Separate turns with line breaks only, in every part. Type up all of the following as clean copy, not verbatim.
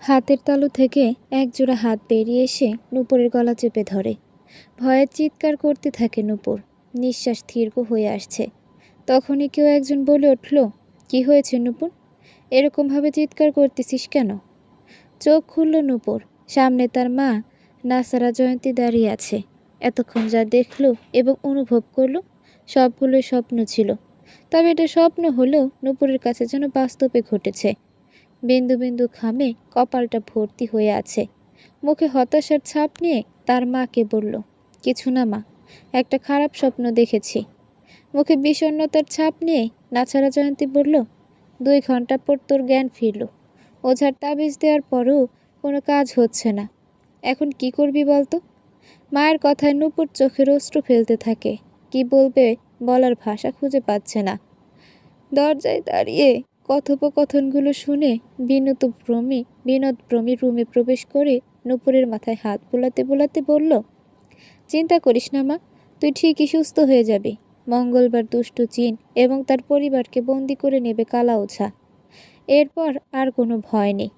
হাতের তালু থেকে একজোড়া হাত বেরিয়ে এসে নূপুরের গলা চেপে ধরে। ভয়ের চিৎকার করতে থাকে নূপুর। নিঃশ্বাস দীর্ঘ হয়ে আসছে। তখনই কেউ একজন বলে উঠল, কি হয়েছে নূপুর? এরকমভাবে চিৎকার করতেছিস কেন? চোখ খুলল নূপুর। সামনে তার মা নাসারা জয়ন্তী দাঁড়িয়ে আছে। এতক্ষণ যা দেখল এবং অনুভব করল সবগুলোই স্বপ্ন ছিল। তবে এটা স্বপ্ন হলেও নূপুরের কাছে যেন বাস্তবে ঘটেছে। বিন্দু বিন্দু ঘামে কপালটা ভর্তি হয়ে আছে। মুখে হতাশার ছাপ নিয়ে তার মাকে বলল, কিছু না মা, একটা খারাপ স্বপ্ন দেখেছি। মুখে বিষণ্ণতার ছাপ নিয়ে নাছারা জয়ন্তী বলল, 2 ঘন্টা পর তোর জ্ঞান ফিরল। ওঝার তাবিজ দেওয়ার পরেও কোনো কাজ হচ্ছে না। এখন কি করবি বলতো? মায়ের কথায় নূপুর চোখের অশ্রু ফেলতে থাকে। কি বলবে বলার ভাষা খুঁজে পাচ্ছে না। দরজায় দাঁড়িয়ে কথোপকথনগুলো শুনে বিনোদভ্রমী রুমে প্রবেশ করে নূপুরের মাথায় হাত বোলাতে বোলাতে বলল, চিন্তা করিস না মা, তুই ঠিকই সুস্থ হয়ে যাবি। মঙ্গলবার দুষ্টু জিন এবং তার পরিবারকে বন্দি করে নেবে কালা ওঝা। এরপর আর কোনো ভয় নেই।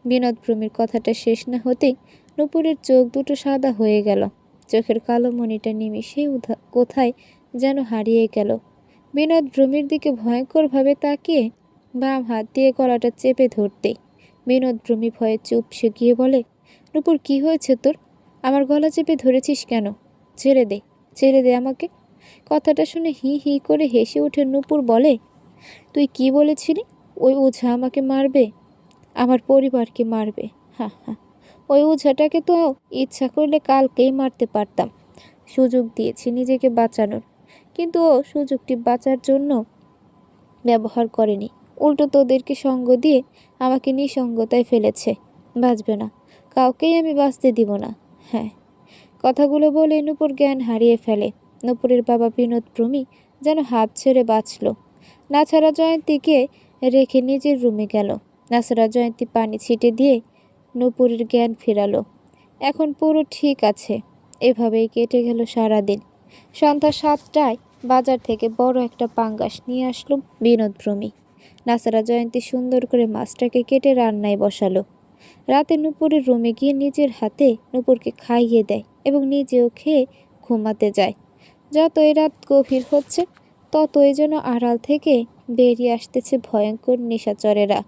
বিনোদভ্রমীর কথাটা শেষ না হতেই নূপুরের চোখ দুটো সাদা হয়ে গেল। চোখের কালো মণিটা নিমিষেই কোথায় যেন হারিয়ে গেল। বিনোদভ্রমীর দিকে ভয়ঙ্করভাবে তাকিয়ে বাম হাত দিয়ে গলাটা চেপে ধরতেই বিনোদভ্রমী ভয়ে চুপসে গিয়ে বলে, নূপুর কি হয়েছে তোর? আমার গলা চেপে ধরেছিস কেন? ছেড়ে দে, ছেড়ে দে আমাকে। কথাটা শুনে হি হি করে হেসে উঠে নূপুর বলে, তুই কি বলেছিলি? ওই ওঝা আমাকে মারবে, আমার পরিবারকে মারবে। হা হা, ওই ওঝাটাকে তো ইচ্ছা করলে কালকেই মারতে পারতাম। সুযোগ দিয়েছি নিজেকে বাঁচানোর, কিন্তু ও সুযোগটি বাঁচার জন্য ব্যবহার করেনি। উল্টো তোদেরকে সঙ্গ দিয়ে আমাকে নিঃসঙ্গতায় ফেলেছে। বাঁচবে না, কাউকেই আমি বাঁচতে দিব না। হ্যাঁ। কথাগুলো বলে নূপুর জ্ঞান হারিয়ে ফেলে। নূপুরের বাবা বিনোদভ্রমী যেন হাঁপ ছেড়ে বাঁচল। নাছারা জয়ন্তীকে রেখে নিজের রুমে গেল। নাছারা জয়ন্তী পানি ছিটে দিয়ে নূপুরের জ্ঞান ফেরালো। এখন পুরো ঠিক আছে। এভাবেই কেটে গেল সারাদিন। সন্ধ্যা 7টায় বাজার থেকে বড় একটা পাঙ্গাস নিয়ে আসলো বিনোদভ্রমী। নাছারা জয়ন্তী সুন্দর করে মাছটাকে কেটে রান্নায় বসালো। রাতে নূপুরের রুমে গিয়ে নিজের হাতে নূপুরকে খাইয়ে দেয় এবং নিজেও খেয়ে ঘুমাতে যায়। যতই রাত গভীর হচ্ছে ততই যেন আড়াল থেকে বেরিয়ে আসতেছে ভয়ঙ্কর নিশাচরেরা।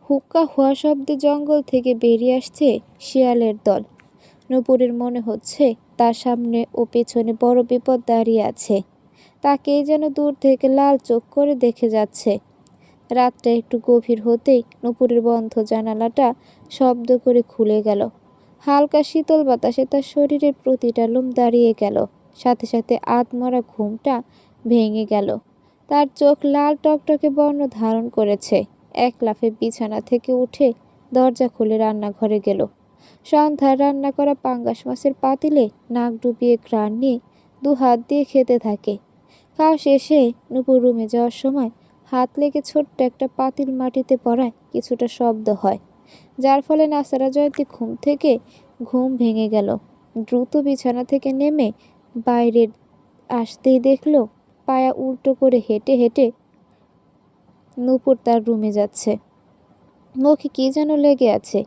হুক্কা হওয়া শব্দে জঙ্গল থেকে বেরিয়ে আসছে শিয়ালের দল। নূপুরের মনে হচ্ছে তার সামনে ও পেছনে বড় বিপদ দাঁড়িয়ে আছে। তাকেই যেন দূর থেকে লাল চোখ করে দেখে যাচ্ছে। রাতটা একটু গভীর হতেই নূপুরের বন্ধ জানালাটা শব্দ করে খুলে গেল। হালকা শীতল বাতাসে তার শরীরের প্রতিটা লোম দাঁড়িয়ে গেল। সাথে সাথে আধমরা ঘুমটা ভেঙে গেল। তার চোখ লাল টকটকে বর্ণ ধারণ করেছে। এক লাফে বিছানা থেকে উঠে দরজা খুলে রান্নাঘরে গেল। সন্ধ্যার রান্না করা পাঙ্গাস মাছের পাতিলে নাক ডুবিয়ে ঘ্রাণ নিয়ে 2 হাত দিয়ে খেতে থাকে। খাওয়া শেষে নূপুর রুমে যাওয়ার সময় হাত লেগে ছোট্ট একটা পাতিল মাটিতে পড়ায় কিছুটা শব্দ হয়, যার ফলে নাছারা জয়ন্তী ঘুম ভেঙে গেল। দ্রুত বিছানা থেকে নেমে বাইরে আসতেই দেখল পায়া উল্টো করে হেঁটে হেঁটে নূপুর তার রুমে যাচ্ছে। মুখে কি যেন লেগে আছে,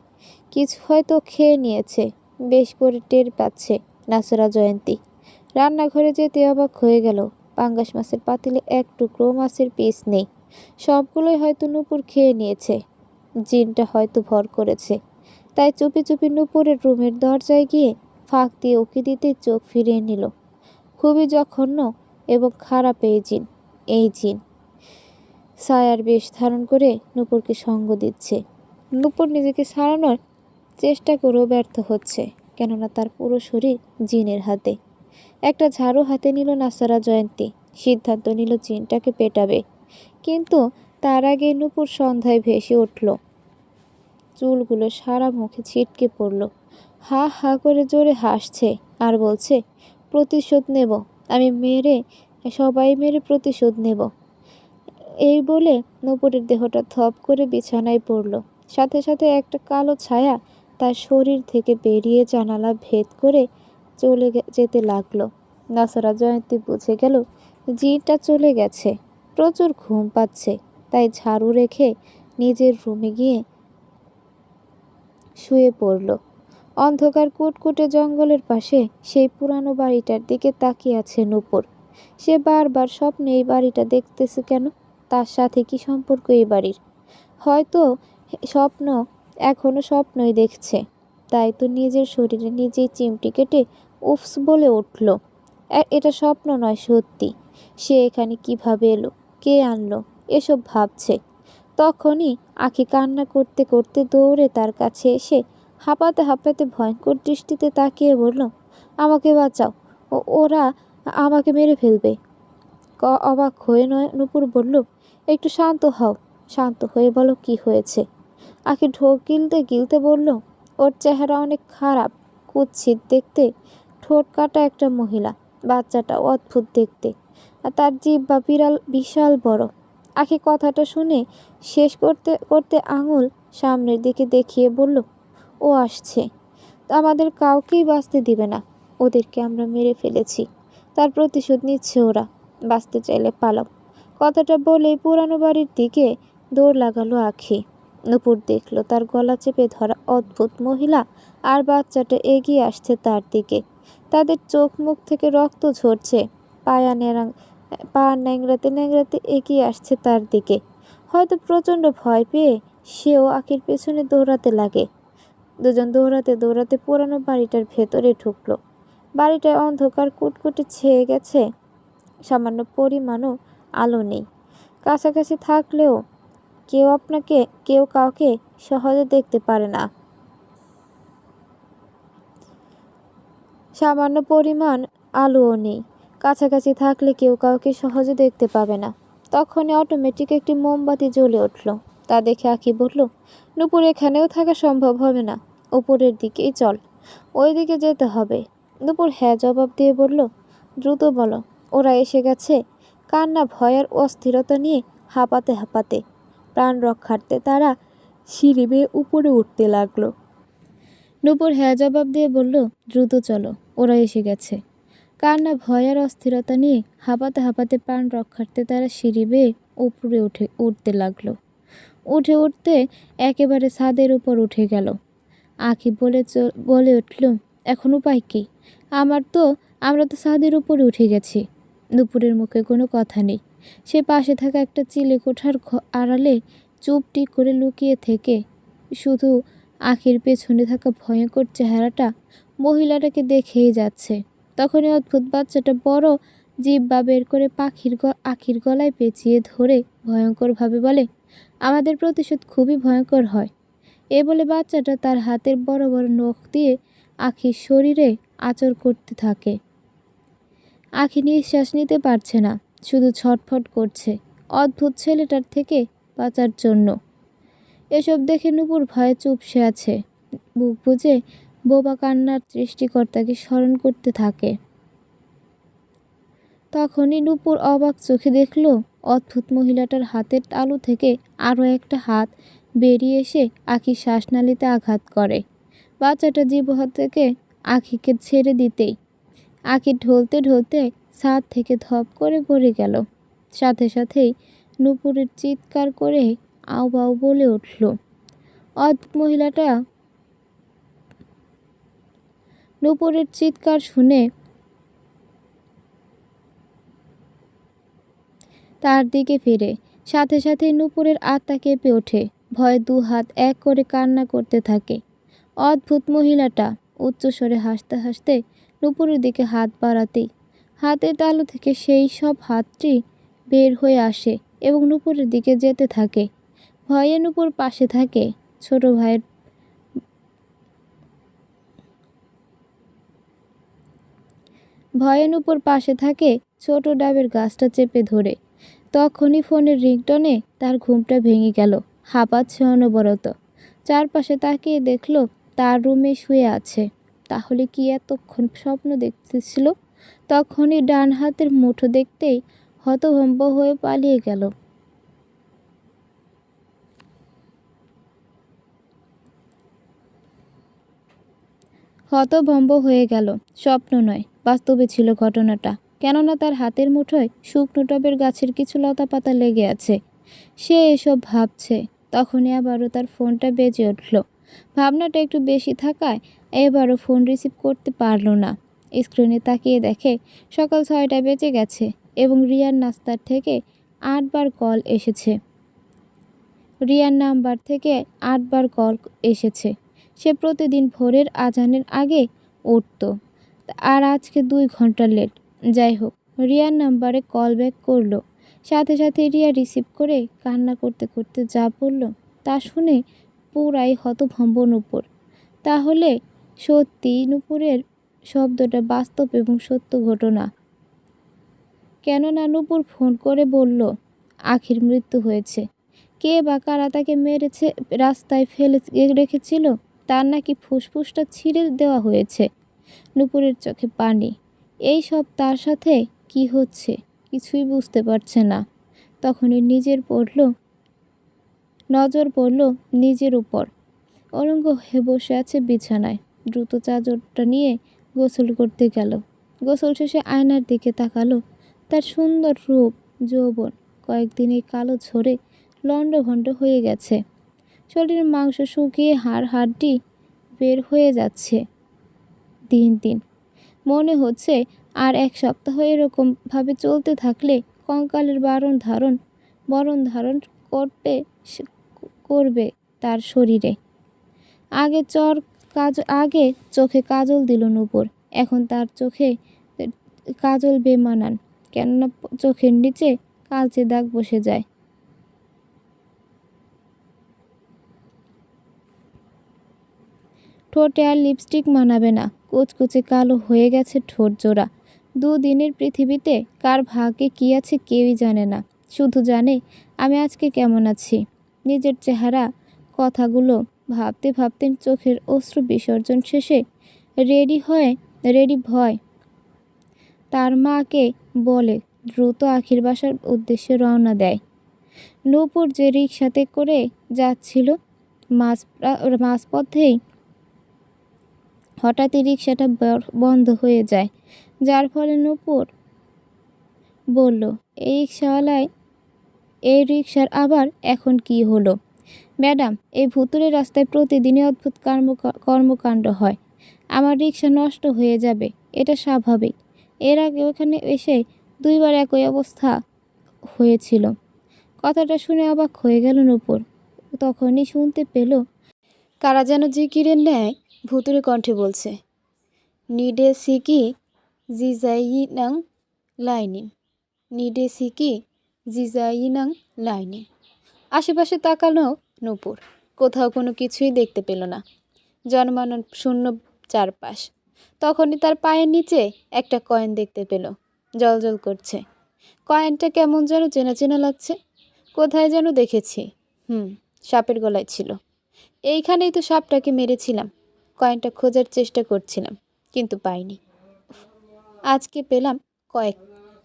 কিছু হয়তো খেয়ে নিয়েছে, বেশ করে টের পাচ্ছে নাছারা জয়ন্তী। রান্নাঘরে যেতে অবাক হয়ে গেল। পাঙ্গাস মাছের পাতিলে এক টুকরো মাছের পিস নেই। সবগুলোই হয়তো নূপুর খেয়ে নিয়েছে। জিনটা হয়তো ভর করেছে। তাই চুপি চুপি নূপুরের রুমের দরজায় গিয়ে ফাঁক দিয়ে উকি দিতে চোখ ফিরিয়ে নিল। খুবই জঘন্য এবং খারাপ এই জিন ছায়ার বেশ ধারণ করে নূপুরকে সঙ্গ দিচ্ছে। নূপুর নিজেকে ছাড়ানোর চেষ্টা করেও ব্যর্থ হচ্ছে, কেননা তার পুরো শরীর জিনের হাতে। একটা ঝাড়ু হাতে নিল নাছারা জয়ন্তী। সিদ্ধান্ত নিল জিনটাকে পেটাবে। কিন্তু তার আগে নূপুর সন্ধ্যায় ভেসে উঠল। চুলগুলো সারা মুখে ছিটকে পড়ল। হা হা করে জোরে হাসছে আর বলছে, প্রতিশোধ নেব, আমি সবাই মেরে প্রতিশোধ নেব। এই বলে নূপুরের দেহটা থপ করে বিছানায় পড়ল। সাথে সাথে একটা কালো ছায়া তার শরীর থেকে বেরিয়ে জানালা ভেদ করে চলে যেতে লাগলো। নাছারা জয়ন্তী বুঝে গেল জিনটা চলে গেছে। প্রচুর ঘুম পাচ্ছে, তাই ঝাড়ু রেখে নিজের রুমে গিয়ে শুয়ে পড়ল। অন্ধকার কুটকুটে জঙ্গলের পাশে সেই পুরানো বাড়িটার দিকে তাকিয়ে আছে নূপুর। সে বারবার স্বপ্নে এই বাড়িটা দেখতেছে কেন? তার সাথে কি সম্পর্ক এই বাড়ির? হয়তো স্বপ্ন, এখনো স্বপ্নই দেখছে। তাই তো নিজের শরীরে নিজেই চিমটি কেটে উফস বলে উঠল। এটা স্বপ্ন নয়, সত্যি। সে এখানে কিভাবে এলো, কে আনলো, এসব ভাবছে। তখনই আঁখি কান্না করতে করতে দৌড়ে তার কাছে এসে হাঁপাতে হাঁপাতে ভয়ঙ্কর দৃষ্টিতে তাকিয়ে বলল, আমাকে বাঁচাও, ওরা আমাকে মেরে ফেলবে। অবাক হয়ে নূপুর বলল, একটু শান্ত হও, শান্ত হয়ে বলো কি হয়েছে। আঁখি ঢোক গিলতে গিলতে বলল, ওর চেহারা অনেক খারাপ, কুৎসিত দেখতে, ঠোঁট কাটা একটা মহিলা, বাচ্চাটা অদ্ভুত দেখতে, আর তার জিহ্বা বিশাল বড়। আঁখি কথাটা শুনে শেষ করতে করতে আঙুল সামনের দিকে দেখিয়ে বলল, ও আসছে, আমাদের কাউকেই বাঁচতে দিবে না। ওদেরকে আমরা মেরে ফেলেছি, তার প্রতিশোধ নিচ্ছে ওরা। বাঁচতে চাইলে পালাও। কথাটা বলেই পুরানো বাড়ির দিকে দৌড় লাগালো আঁখি। নূপুর দেখল তার গলা চেপে ধরা অদ্ভুত মহিলা আর বাচ্চাটা এগিয়ে আসছে তার দিকে। তাদের চোখ মুখ থেকে রক্ত ঝরছে। পা ন্যাংরাতে ন্যাংরাতে এগিয়ে আসছে তার দিকে। হয়তো প্রচণ্ড ভয় পেয়ে সেও আঁখির পেছনে দৌড়াতে লাগে। দুজন দৌড়াতে দৌড়াতে পুরানো বাড়িটার ভেতরে ঢুকলো। বাড়িটায় অন্ধকার কুটকুটে ছেয়ে গেছে, সামান্য পরিমাণও আলো নেই। কাছাকাছি থাকলেও কেউ কাউকে সহজে দেখতে পারে না। সামান্য পরিমাণ আলোও নেই, কাছাকাছি থাকলে কেউ কাউকে সহজে দেখতে পাবে না। তখনই অটোমেটিক একটি মোমবাতি জ্বলে উঠল। তা দেখে আঁখি বলল, নূপুর এখানেও থাকা সম্ভব হবে না, উপরের দিকেই চল, ওই দিকে যেতে হবে। নূপুর হ্যাঁ জবাব দিয়ে বলল, দ্রুত বলো, ওরা এসে গেছে। কান্না ভয় আর অস্থিরতা নিয়ে হাঁপাতে হাঁপাতে প্রাণ রক্ষার্থে তারা সিঁড়ি বেয়ে উপরে উঠতে লাগলো। নূপুর হ্যাঁ জবাব দিয়ে বলল, দ্রুত চলো, ওরা এসে গেছে। কান্না ভয় আর অস্থিরতা নিয়ে হাঁপাতে হাঁপাতে প্রাণ রক্ষার্থে তারা সিঁড়ি বেয়ে উপরে উঠতে লাগলো। উঠতে একেবারে ছাদের উপর উঠে গেল। আঁখি বলে উঠল, এখন উপায় কি? আমরা তো ছাদের উপরে উঠে গেছি। দুপুরের মুখে কোনো কথা নেই। সে পাশে থাকা একটা চিলে কোঠার আড়ালে চুপটি করে লুকিয়ে থেকে শুধু আঁখির পেছনে থাকা ভয়ঙ্কর চেহারাটা মহিলাটাকে দেখেই যাচ্ছে। তখনই অদ্ভুত বাচ্চাটা বড় জিহ্বা বের করে আঁখির গলায় পেঁচিয়ে ধরে ভয়ঙ্করভাবে বলে, আমাদের প্রতিশোধ খুবই ভয়ঙ্কর হয়। এ বলে বাচ্চাটা তার হাতের বড় বড় নখ দিয়ে আঁখির শরীরে আঁচড় করতে থাকে। আঁখি নিঃশ্বাস নিতে পারছে না, শুধু ছটফট করছে অদ্ভুত ছেলেটার থেকে বাঁচার জন্য। এসব দেখে নূপুর ভয়ে চুপসে আছে, বুক বুজে বোবা কান্নার সৃষ্টিকর্তাকে স্মরণ করতে থাকে। তখনই নূপুর অবাক চোখে দেখল অদ্ভুত মহিলাটার হাতের তালু থেকে আরও একটা হাত বেরিয়ে এসে আঁখির শ্বাসনালীতে আঘাত করে। বাচ্চাটা জিহ্বা থেকে আঁখিকে ছেড়ে দিতেই আঁখি ঢলতে ঢলতে ছাদ থেকে ধপ করে পড়ে গেল। সাথে সাথেই নূপুরের চিৎকার করে আউ বাউ বলে উঠল। মহিলাটা নূপুরের চিৎকার শুনে তার দিকে ফিরে। সাথে সাথেই নূপুরের আত্মা কেঁপে ওঠে, ভয়ে দু হাত এক করে কান্না করতে থাকে। অদ্ভুত মহিলাটা উচ্চস্বরে হাসতে হাসতে নূপুরের দিকে হাত বাড়াতেই হাতের তালু থেকে সেই সব হাতটি বের হয়ে আসে এবং নূপুরের দিকে যেতে থাকে। ভয়ে নূপুর পাশে থাকে ছোট ভাইয়ের ছোট ডাবের গাছটা চেপে ধরে। তখনই ফোনের রিংটনে তার ঘুমটা ভেঙে গেল। হাঁপাচ্ছে অনবরত। চারপাশে তাকিয়ে দেখল তার রুমে শুয়ে আছে। তাহলে কি এতক্ষণ স্বপ্ন দেখতেছিল? তখনই ডান হাতের মুঠো দেখতেই হতভম্ব হয়ে পালিয়ে গেল। স্বপ্ন নয়, বাস্তবে ছিল ঘটনাটা। কেননা তার হাতের মুঠোয় শুকনো টবের গাছের কিছু লতাপাতা লেগে আছে। সে এসব ভাবছে। তখনই আবারও তার ফোনটা বেজে উঠল। ভাবনাটা একটু বেশি থাকায় এবারও ফোন রিসিভ করতে পারল না। স্ক্রিনে তাকিয়ে দেখে সকাল 6টা বেজে গেছে এবং রিয়ার নাস্তার থেকে 8বার কল এসেছে। রিয়ার নাম্বার থেকে 8বার কল এসেছে। সে প্রতিদিন ভোরের আজানের আগে উঠত, আর আজকে 2 ঘন্টা লেট। যাই হোক, রিয়ার নাম্বারে কল ব্যাক করলো। সাথে সাথে রিয়া রিসিভ করে কান্না করতে করতে যা বলল তা শুনে পুরাই হতভম্ব নূপুর। তাহলে সত্যি নূপুরের শব্দটা বাস্তব এবং সত্য ঘটনা। কেননা নূপুর ফোন করে বলল আখির মৃত্যু হয়েছে। কে বা কারা তাকে মেরেছে, রাস্তায় ফেলে রেখেছিল, তার নাকি ফুসফুসটা ছিঁড়ে দেওয়া হয়েছে। নূপুরের চোখে পানি। এই সব তার সাথে কি হচ্ছে কিছুই বুঝতে পারছে না। তখনই নজর পড়ল নিজের উপর। অলঙ্গ হয়ে বসে আছে বিছানায়। দ্রুত চাদরটা নিয়ে গোসল করতে গেল। গোসল শেষে আয়নার দিকে তাকালো। তার সুন্দর রূপ, যৌবন কয়েকদিনে কালো ঝরে লণ্ডভণ্ড হয়ে গেছে। শরীরের মাংস শুকিয়ে হাড় হাড্ডি বের হয়ে যাচ্ছে দিন দিন। মনে হচ্ছে আর 1 সপ্তাহ এরকমভাবে চলতে থাকলে কঙ্কালের বরণ ধারণ করবে তার শরীরে। আগে চোখে কাজল দিল নূপুর, এখন তার চোখে কাজল বেমানান। কেননা চোখের নিচে কালচে দাগ বসে যায়। ঠোঁটে আর লিপস্টিক মানাবে না, কুচকুচে কালো হয়ে গেছে ঠোঁট জোড়া। 2 দিনের পৃথিবীতে কার ভাগ্যে কী আছে কেউই জানে না। শুধু জানে আমি আজকে কেমন আছি। নিজের চেহারা কথাগুলো ভাবতে ভাবতে চোখের অশ্রু বিসর্জন শেষে রেডি ভয় তার মাকে বলে দ্রুত আখির বাসার উদ্দেশ্যে রওনা দেয়। নূপুর যে রিকশাতে করে যাচ্ছিল, মাঝপথেই হঠাৎই রিকশাটা বন্ধ হয়ে যায়, যার ফলে নূপুর বলল এই রিকশার আবার এখন কি হলো? ম্যাডাম, এই ভুতুড়ে রাস্তায় প্রতিদিনই অদ্ভুত কর্মকাণ্ড হয়। আমার রিকশা নষ্ট হয়ে যাবে, এটা স্বাভাবিক। এর আগে ওখানে এসে 2বার একই অবস্থা হয়েছিল। কথাটা শুনে অবাক হয়ে গেল নূপুর। তখনই শুনতে পেল কারা যেন জিকিরের ন্যায় ভুতুড়ে কণ্ঠে বলছে, নিডে সিকি জিজাইনাং লাইনিন, নিডে সিকি জিজাইনাং লাইনিন। আশেপাশে তাকালো নূপুর, কোথাও কোনো কিছুই দেখতে পেল না। জনমানব শূন্য চারপাশ। তখনই তার পায়ের নিচে একটা কয়েন দেখতে পেল, জ্বলজ্বল করছে। কয়েনটা কেমন যেন চেনা চেনা লাগছে, কোথায় যেন দেখেছি। সাপের গলায় ছিল। এইখানেই তো সাপটাকে মেরেছিলাম। কয়েনটা খোঁজার চেষ্টা করছিলাম, কিন্তু পাইনি। আজকে পেলাম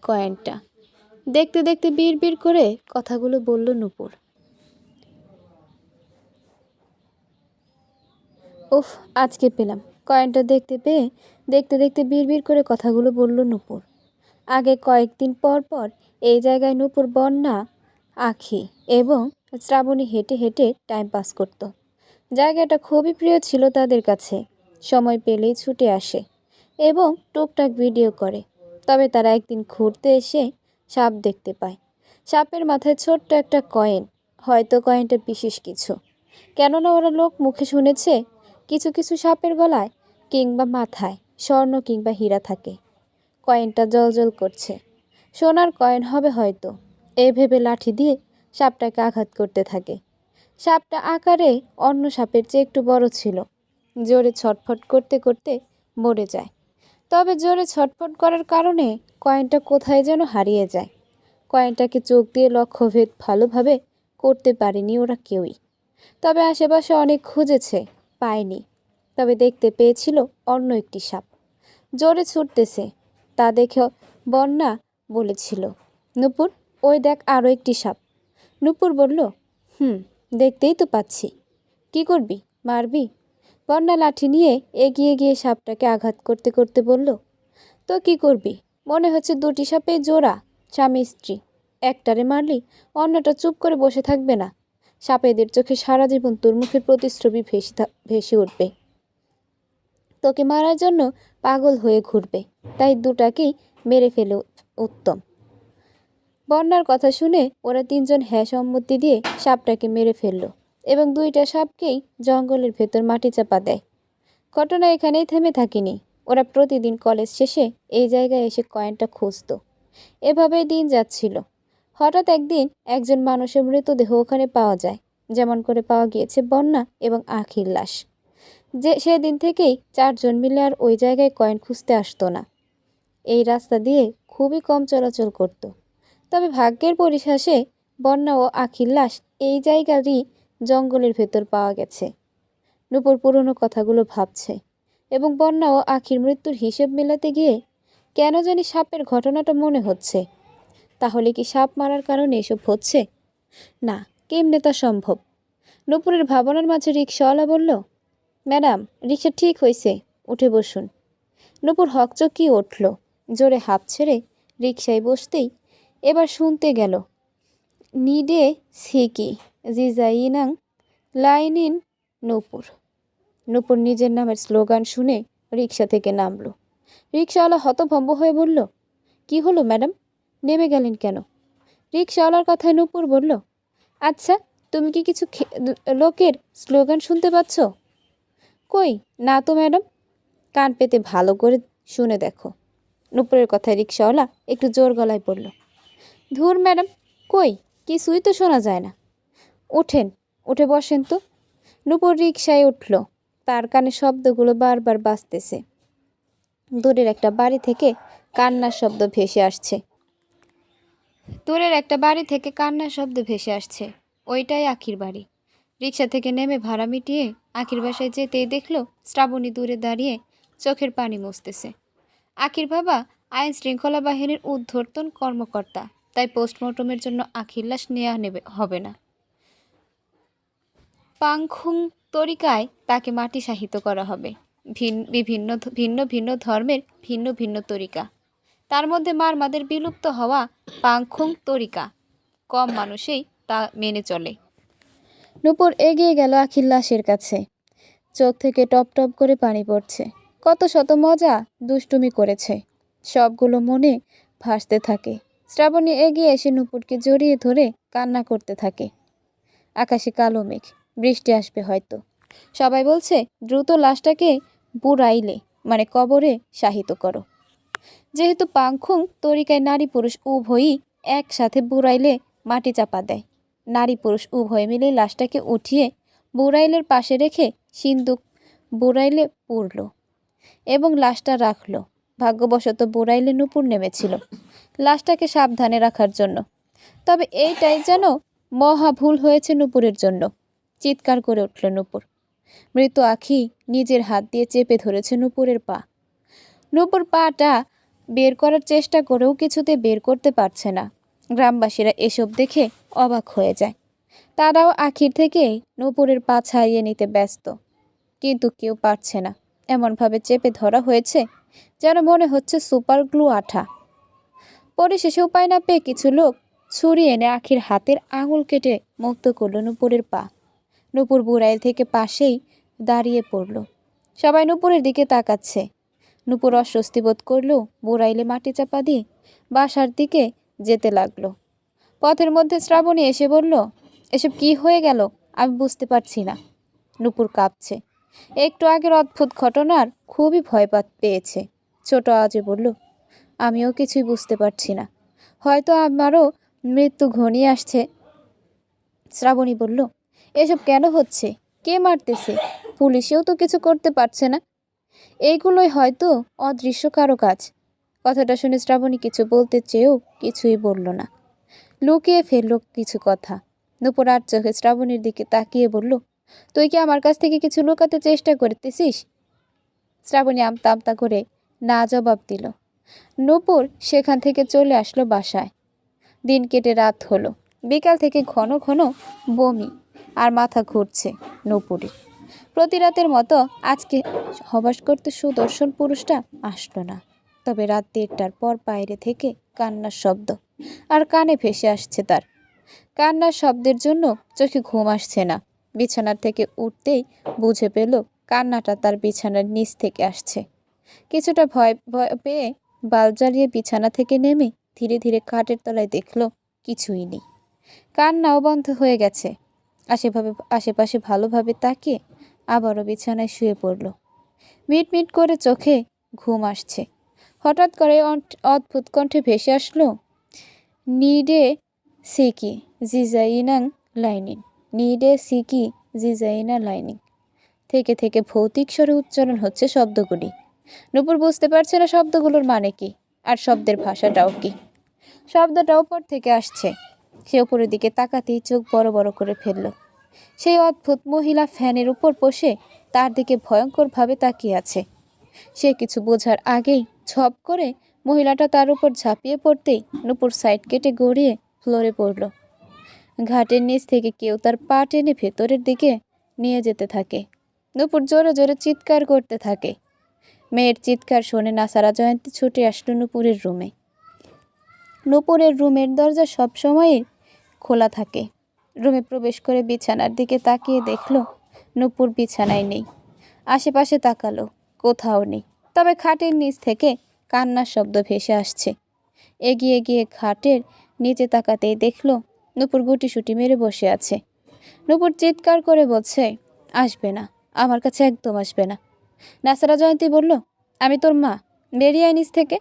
কয়েনটা। দেখতে দেখতে বিড় করে কথাগুলো বলল নূপুর। আজকে পেলাম কয়েনটা। দেখতে দেখতে বিড় করে কথাগুলো বলল নূপুর। আগে কয়েকদিন পর পর এই জায়গায় নূপুর, বন্যা, আখি এবং শ্রাবণী হেঁটে হেঁটে টাইম পাস করত। জায়গাটা খুবই প্রিয় ছিল তাদের কাছে। সময় পেলেই ছুটে আসে এবং টুকটাক ভিডিও করে। তবে তারা একদিন ঘুরতে এসে সাপ দেখতে পায়। সাপের মাথায় ছোট্ট একটা কয়েন। হয়তো কয়েনটা বিশেষ কিছু, কেননা ওরা লোক মুখে শুনেছে কিছু কিছু সাপের গলায় কিংবা মাথায় স্বর্ণ কিংবা হীরা থাকে। কয়েনটা জ্বলজ্বল করছে, সোনার কয়েন হবে হয়তো। এই ভেবে লাঠি দিয়ে সাপটাকে আঘাত করতে থাকে। সাপটা আকারে অন্য সাপের চেয়ে একটু বড় ছিল। জোরে ছটফট করতে করতে মরে যায়। তবে জোরে ছটফট করার কারণে কয়েনটা কোথায় যেন হারিয়ে যায়। কয়েনটাকে চোখ দিয়ে লক্ষ্যভেদ ভালোভাবে করতে পারেনি ওরা কেউই। তবে আশেপাশে অনেক খুঁজেছে, পায়নি। তবে দেখতে পেয়েছিল অন্য একটি সাপ জোরে ছুটতেছে। তা দেখে বন্যা বলেছিল, নূপুর, ওই দেখ আরও একটি সাপ। নূপুর বলল, দেখতেই তো পাচ্ছি। কি করবি, মারবি? বন্যা লাঠি নিয়ে এগিয়ে গিয়ে সাপটাকে আঘাত করতে করতে বলল, তো কি করবি? মনে হচ্ছে 2টি সাপের জোড়া, স্বামী স্ত্রী। একটারে মারলি অন্যটা চুপ করে বসে থাকবে না। সাপেদের চোখে সারা জীবন তোর মুখের প্রতিচ্ছবি ভেসে উঠবে, তোকে মারার জন্য পাগল হয়ে ঘুরবে। তাই দুটাকেই মেরে ফেলে উত্তম। বন্যার কথা শুনে ওরা তিনজন হ্যাঁ সম্মতি দিয়ে সাপটাকে মেরে ফেলল এবং দুইটা সাপকেই জঙ্গলের ভেতর মাটি চাপা দেয়। ঘটনা এখানেই থেমে থাকেনি। ওরা প্রতিদিন কলেজ শেষে এই জায়গায় এসে কয়েনটা খুঁজত। এভাবেই দিন যাচ্ছিল। হঠাৎ একদিন একজন মানুষের মৃতদেহ ওখানে পাওয়া যায়, যেমন করে পাওয়া গিয়েছে বন্যা এবং আখির লাশ। সেদিন থেকেই চারজন মিলে আর ওই জায়গায় কয়েন খুঁজতে আসতো না। এই রাস্তা দিয়ে খুবই কম চলাচল করত। তবে ভাগ্যের পরিহাসে বন্যা ও আখির লাশ এই জায়গারই জঙ্গলের ভেতর পাওয়া গেছে। নূপুর পুরনো কথাগুলো ভাবছে এবং বন্যা ও আখির মৃত্যুর হিসেব মেলাতে গিয়ে কেন জানি সাপের ঘটনাটা মনে হচ্ছে। তাহলে কি সাপ মারার কারণে এসব হচ্ছে? না, কেমনে তা সম্ভব? নূপুরের ভাবনার মাঝে রিকশাওয়ালা বলল, ম্যাডাম, রিকশা ঠিক হয়েছে, উঠে বসুন। নূপুর হকচকিয়ে উঠল। জোরে হাঁপ ছেড়ে রিকশায় বসতেই এবার শুনতে গেল, নিডে সিকি জিজাইনাং লাইনিন নূপুর। নূপুর নিজের নামের স্লোগান শুনে রিকশা থেকে নামল। রিকশাওয়ালা হতভম্ব হয়ে বলল, কি হলো ম্যাডাম, নেমে গেলেন কেন? রিকশাওয়ালার কথায় নূপুর বলল, আচ্ছা, তুমি কি কিছু লোকের স্লোগান শুনতে পাচ্ছ? কই না তো ম্যাডাম। কান পেতে ভালো করে শুনে দেখো। নূপুরের কথায় রিকশাওয়ালা একটু জোর গলায় বলল, ধুর ম্যাডাম, কই কিছুই তো শোনা যায় না। ওঠেন, উঠে বসেন তো। নূপুর রিকশায় উঠল। তার কানে শব্দগুলো বারবার বাজতেছে। দূরের একটা বাড়ি থেকে কান্নার শব্দ ভেসে আসছে। ওইটাই আখির বাড়ি। রিকশা থেকে নেমে ভাড়া মিটিয়ে আখির বাসায় যেতেই দেখল শ্রাবণী দূরে দাঁড়িয়ে চোখের পানি মুছতেছে। আখির বাবা আইন শৃঙ্খলা বাহিনীর ঊর্ধ্বতন কর্মকর্তা, তাই পোস্টমর্টমের জন্য আখির লাশ নেওয়া হবে না। পাংখুং তরিকায় তাকে মাটি সাহিত করা হবে। ভিন্ন ভিন্ন ধর্মের ভিন্ন ভিন্ন তরিকা, তার মধ্যে মারমাদের বিলুপ্ত হওয়া পাংখুং তরিকা কম মানুষেই তা মেনে চলে। নূপুর এগিয়ে গেল আখির লাশের কাছে। চোখ থেকে টপ টপ করে পানি পড়ছে। কত শত মজা দুষ্টুমি করেছে, সবগুলো মনে ভাসতে থাকে। শ্রাবণী এগিয়ে এসে নূপুরকে জড়িয়ে ধরে কান্না করতে থাকে। আকাশে কালো মেঘ, বৃষ্টি আসবে হয়তো। সবাই বলছে দ্রুত লাশটাকে বুড়াইলে মানে কবরে শাহিত করো। যেহেতু পাংখুং তরিকায় নারী পুরুষ উভয়ই একসাথে বুড়াইলে মাটি চাপা দেয়। নারী পুরুষ উভয় মিলে লাশটাকে উঠিয়ে বুড়াইলের পাশে রেখে সিন্দুক বুড়াইলে পুরল এবং লাশটা রাখলো। ভাগ্যবশত বুড়াইলে নূপুর নেমেছিল লাশটাকে সাবধানে রাখার জন্য। তবে এইটাই যেন মহা ভুল হয়েছে নূপুরের জন্য। চিৎকার করে উঠল নূপুর। মৃত আখি নিজের হাত দিয়ে চেপে ধরেছে নূপুরের পা। নূপুর পাটা বের করার চেষ্টা করেও কিছুতে বের করতে পারছে না। গ্রামবাসীরা এসব দেখে অবাক হয়ে যায়। তারাও আখির থেকে নূপুরের পা ছাড়িয়ে নিতে ব্যস্ত, কিন্তু কেউ পারছে না। এমনভাবে চেপে ধরা হয়েছে যেন মনে হচ্ছে সুপার গ্লু আঠা। পরিশেষে উপায় না পেয়ে কিছু লোক ছুরি এনে আখির হাতের আঙুল কেটে মুক্ত করল নূপুরের পা। নূপুর বুড়াইল থেকে পাশেই দাঁড়িয়ে পড়ল। সবাই নূপুরের দিকে তাকাচ্ছে। নূপুর অস্বস্তি বোধ করলেও বুড়াইলে মাটি চাপা দিয়ে বাসার দিকে যেতে লাগলো। পথের মধ্যে শ্রাবণী এসে বলল, এসব কি হয়ে গেল আমি বুঝতে পারছি না। নূপুর কাঁপছে। একটু আগের অদ্ভুত ঘটনার খুবই ভয় পেয়েছে। ছোট আওয়াজে বলল, আমিও কিছুই বুঝতে পারছি না, হয়তো আমারও মৃত্যু ঘনিয়ে আসছে। শ্রাবণী বলল, এসব কেন হচ্ছে? কে মারতেছে? পুলিশেও তো কিছু করতে পারছে না। এইগুলোই হয়তো অদৃশ্য কারো কাজ। কথাটা শুনে শ্রাবণী কিছু বলতে চেয়েও কিছুই বলল না, লুকিয়ে ফেলল কিছু কথা। নূপুর আর চোখে শ্রাবণীর দিকে তাকিয়ে বলল, তুই কি আমার কাছ থেকে কিছু লুকাতে চেষ্টা করতেছিস? শ্রাবণী আমতা আমতা করে না জবাব দিল। নূপুর সেখান থেকে চলে আসলো বাসায়। দিন কেটে রাত হলো। বিকাল থেকে ঘন ঘন বমি আর মাথা ঘুরছে নূপুরের। প্রতি রাতের মতো আজকে হবাস করতে সুদর্শন পুরুষটা আসলো না। তবে রাত 1টার পর বাইরে থেকে কান্নার শব্দ আর কানে ভেসে আসছে তার। কান্নার শব্দের জন্য চোখে ঘুম আসছে না। বিছানার থেকে উঠতেই বুঝে পেল কান্নাটা তার বিছানার নিচ থেকে আসছে। কিছুটা ভয় ভয় পেয়ে বাল্ব জ্বালিয়ে বিছানা থেকে নেমে ধীরে ধীরে খাটের তলায় দেখল কিছুই নেই। কান্নাও বন্ধ হয়ে গেছে। আশেপাশে ভালোভাবে তাকিয়ে আবারও বিছানায় শুয়ে পড়ল। মিটমিট করে চোখে ঘুম আসছে। হঠাৎ করে অদ্ভুত কণ্ঠে ভেসে আসলো, নিডে সিকি জিজাইনাং লাইনিং, নিডে সিকি জিজাইনা লাইনিং। থেকে থেকে ভৌতিক স্বরে উচ্চারণ হচ্ছে শব্দগুলি। নূপুর বুঝতে পারছে না শব্দগুলোর মানে কি আর শব্দের ভাষাটাও কি। শব্দটা ওপর থেকে আসছে। সে উপরের দিকে তাকাতেই চোখ বড় বড় করে ফেলল। সেই অদ্ভুত মহিলা ফ্যানের উপর বসে তার দিকে ভয়ঙ্করভাবে তাকিয়ে আছে। সে কিছু বোঝার আগেই ঝপ করে মহিলাটা তার উপর ঝাঁপিয়ে পড়তেই নূপুর সাইড কেটে গড়িয়ে ফ্লোরে পড়ল। ঘাটের নিচ থেকে কেউ তার পা টেনে ভেতরের দিকে নিয়ে যেতে থাকে। নূপুর জোরে জোরে চিৎকার করতে থাকে। মেয়ের চিৎকার শুনে নাসারা জয়ন্তী ছুটে আসলো নূপুরের রুমে। নূপুরের রুমের দরজা সবসময়ই খোলা থাকে। রুমে প্রবেশ করে বিছানার দিকে তাকিয়ে দেখল নূপুর বিছানায় নেই। আশেপাশে তাকালো, কোথাও নেই। তবে খাটের নিচ থেকে কান্নার শব্দ ভেসে আসছে। এগিয়ে গিয়ে খাটের নিচে তাকাতেই দেখল নূপুর গুটিসুটি মেরে বসে আছে। নূপুর চিৎকার করে বলছে, আসবে না, আমার কাছে একদম আসবে না। নাসারা জয়ন্তী বলল, আমি তোর মা, বেরিয়ে আয় নিচ থেকে।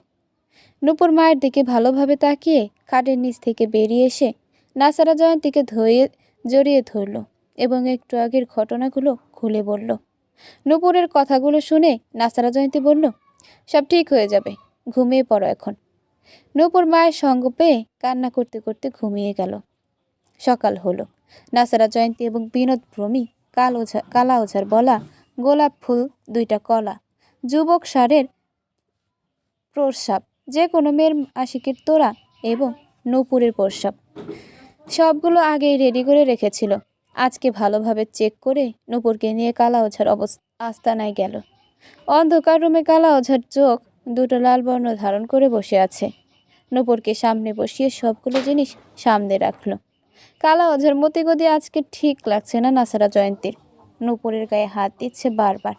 নূপুর মায়ের দিকে ভালোভাবে তাকিয়ে খাটের নিচ থেকে বেরিয়ে এসে নাসারা জয়ন্তীকে জড়িয়ে ধরল এবং একটু আগের ঘটনাগুলো খুলে বলল। নূপুরের কথাগুলো শুনে নাসারা জয়ন্তী বলল, সব ঠিক হয়ে যাবে, ঘুমিয়ে পড়ো এখন। নূপুর মায়ের সঙ্গ পেয়ে কান্না করতে করতে ঘুমিয়ে গেল। সকাল হলো। নাসারা জয়ন্তী এবং বিনোদ ভ্রমী কালা ওঝার বলা গোলাপ ফুল, 2টা কলা, যুবক সারের প্রস্রাব, যে কোনো মেয়ের আশিকের তোড়া এবং নূপুরের প্রস্রাব সবগুলো আগেই রেডি করে রেখেছিল। আজকে ভালোভাবে চেক করে নূপুরকে নিয়ে কালা ওঝার আস্তানায় গেল। অন্ধকার রুমে কালা ওঝার চোখ দুটো লাল বর্ণ ধারণ করে বসে আছে। নূপুরকে সামনে বসিয়ে সবগুলো জিনিস সামনে রাখলো। কালা ওঝার মতিগতি আজকে ঠিক লাগছে না নাসারা জয়ন্তীর। নূপুরের গায়ে হাত দিচ্ছে বারবার।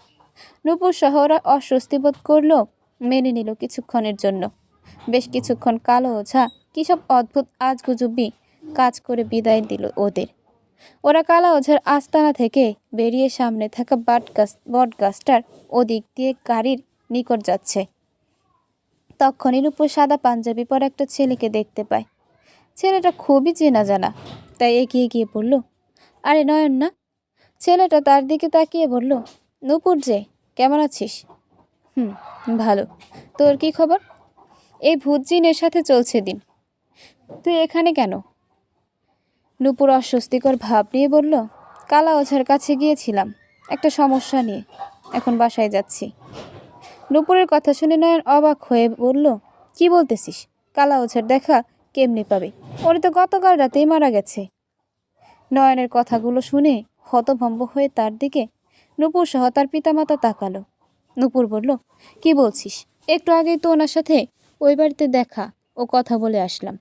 নূপুর সহ ওরা অস্বস্তি বোধ করলেও মেনে নিল কিছুক্ষণের জন্য। বেশ কিছুক্ষণ কালো ওঝা কী সব অদ্ভুত আজগুজুবি কাজ করে বিদায় দিল ওদের। ওরা কালা ওঝার আস্তানা থেকে বেরিয়ে সামনে থাকা বট গাছটার ওদিক দিয়ে গাড়ির নিকট যাচ্ছে। তখনই নূপুর সাদা পাঞ্জাবি পরা একটা ছেলেকে দেখতে পায়। ছেলেটা খুবই চেনা জানা, তাই এগিয়ে গিয়ে বলল, আরে নয়ন না? ছেলেটা তার দিকে তাকিয়ে বলল, নূপুর যে, কেমন আছিস? ভালো, তোর কি খবর? এই ভূত জিনের সাথে চলছে দিন। তুই এখানে কেন? নূপুর অস্বস্তিকর ভাব নিয়ে বলল, কালা ওঝার কাছে গিয়েছিলাম একটা সমস্যা নিয়ে, এখন বাসায় যাচ্ছি। নূপুরের কথা শুনে নয়ন অবাক হয়ে বলল, কি বলতেছিস? কালা ওঝার দেখা কেমনি পাবে? উনি তো গতকাল রাতেই মারা গেছে। নয়নের কথাগুলো শুনে হতভম্ব হয়ে তার দিকে নূপুর সহ তার পিতামাতা তাকালো। নূপুর বলল, কি বলছিস? একটু আগেই তো ওনার সাথে ওই বাড়িতে দেখা ও কথা বলে আসলাম।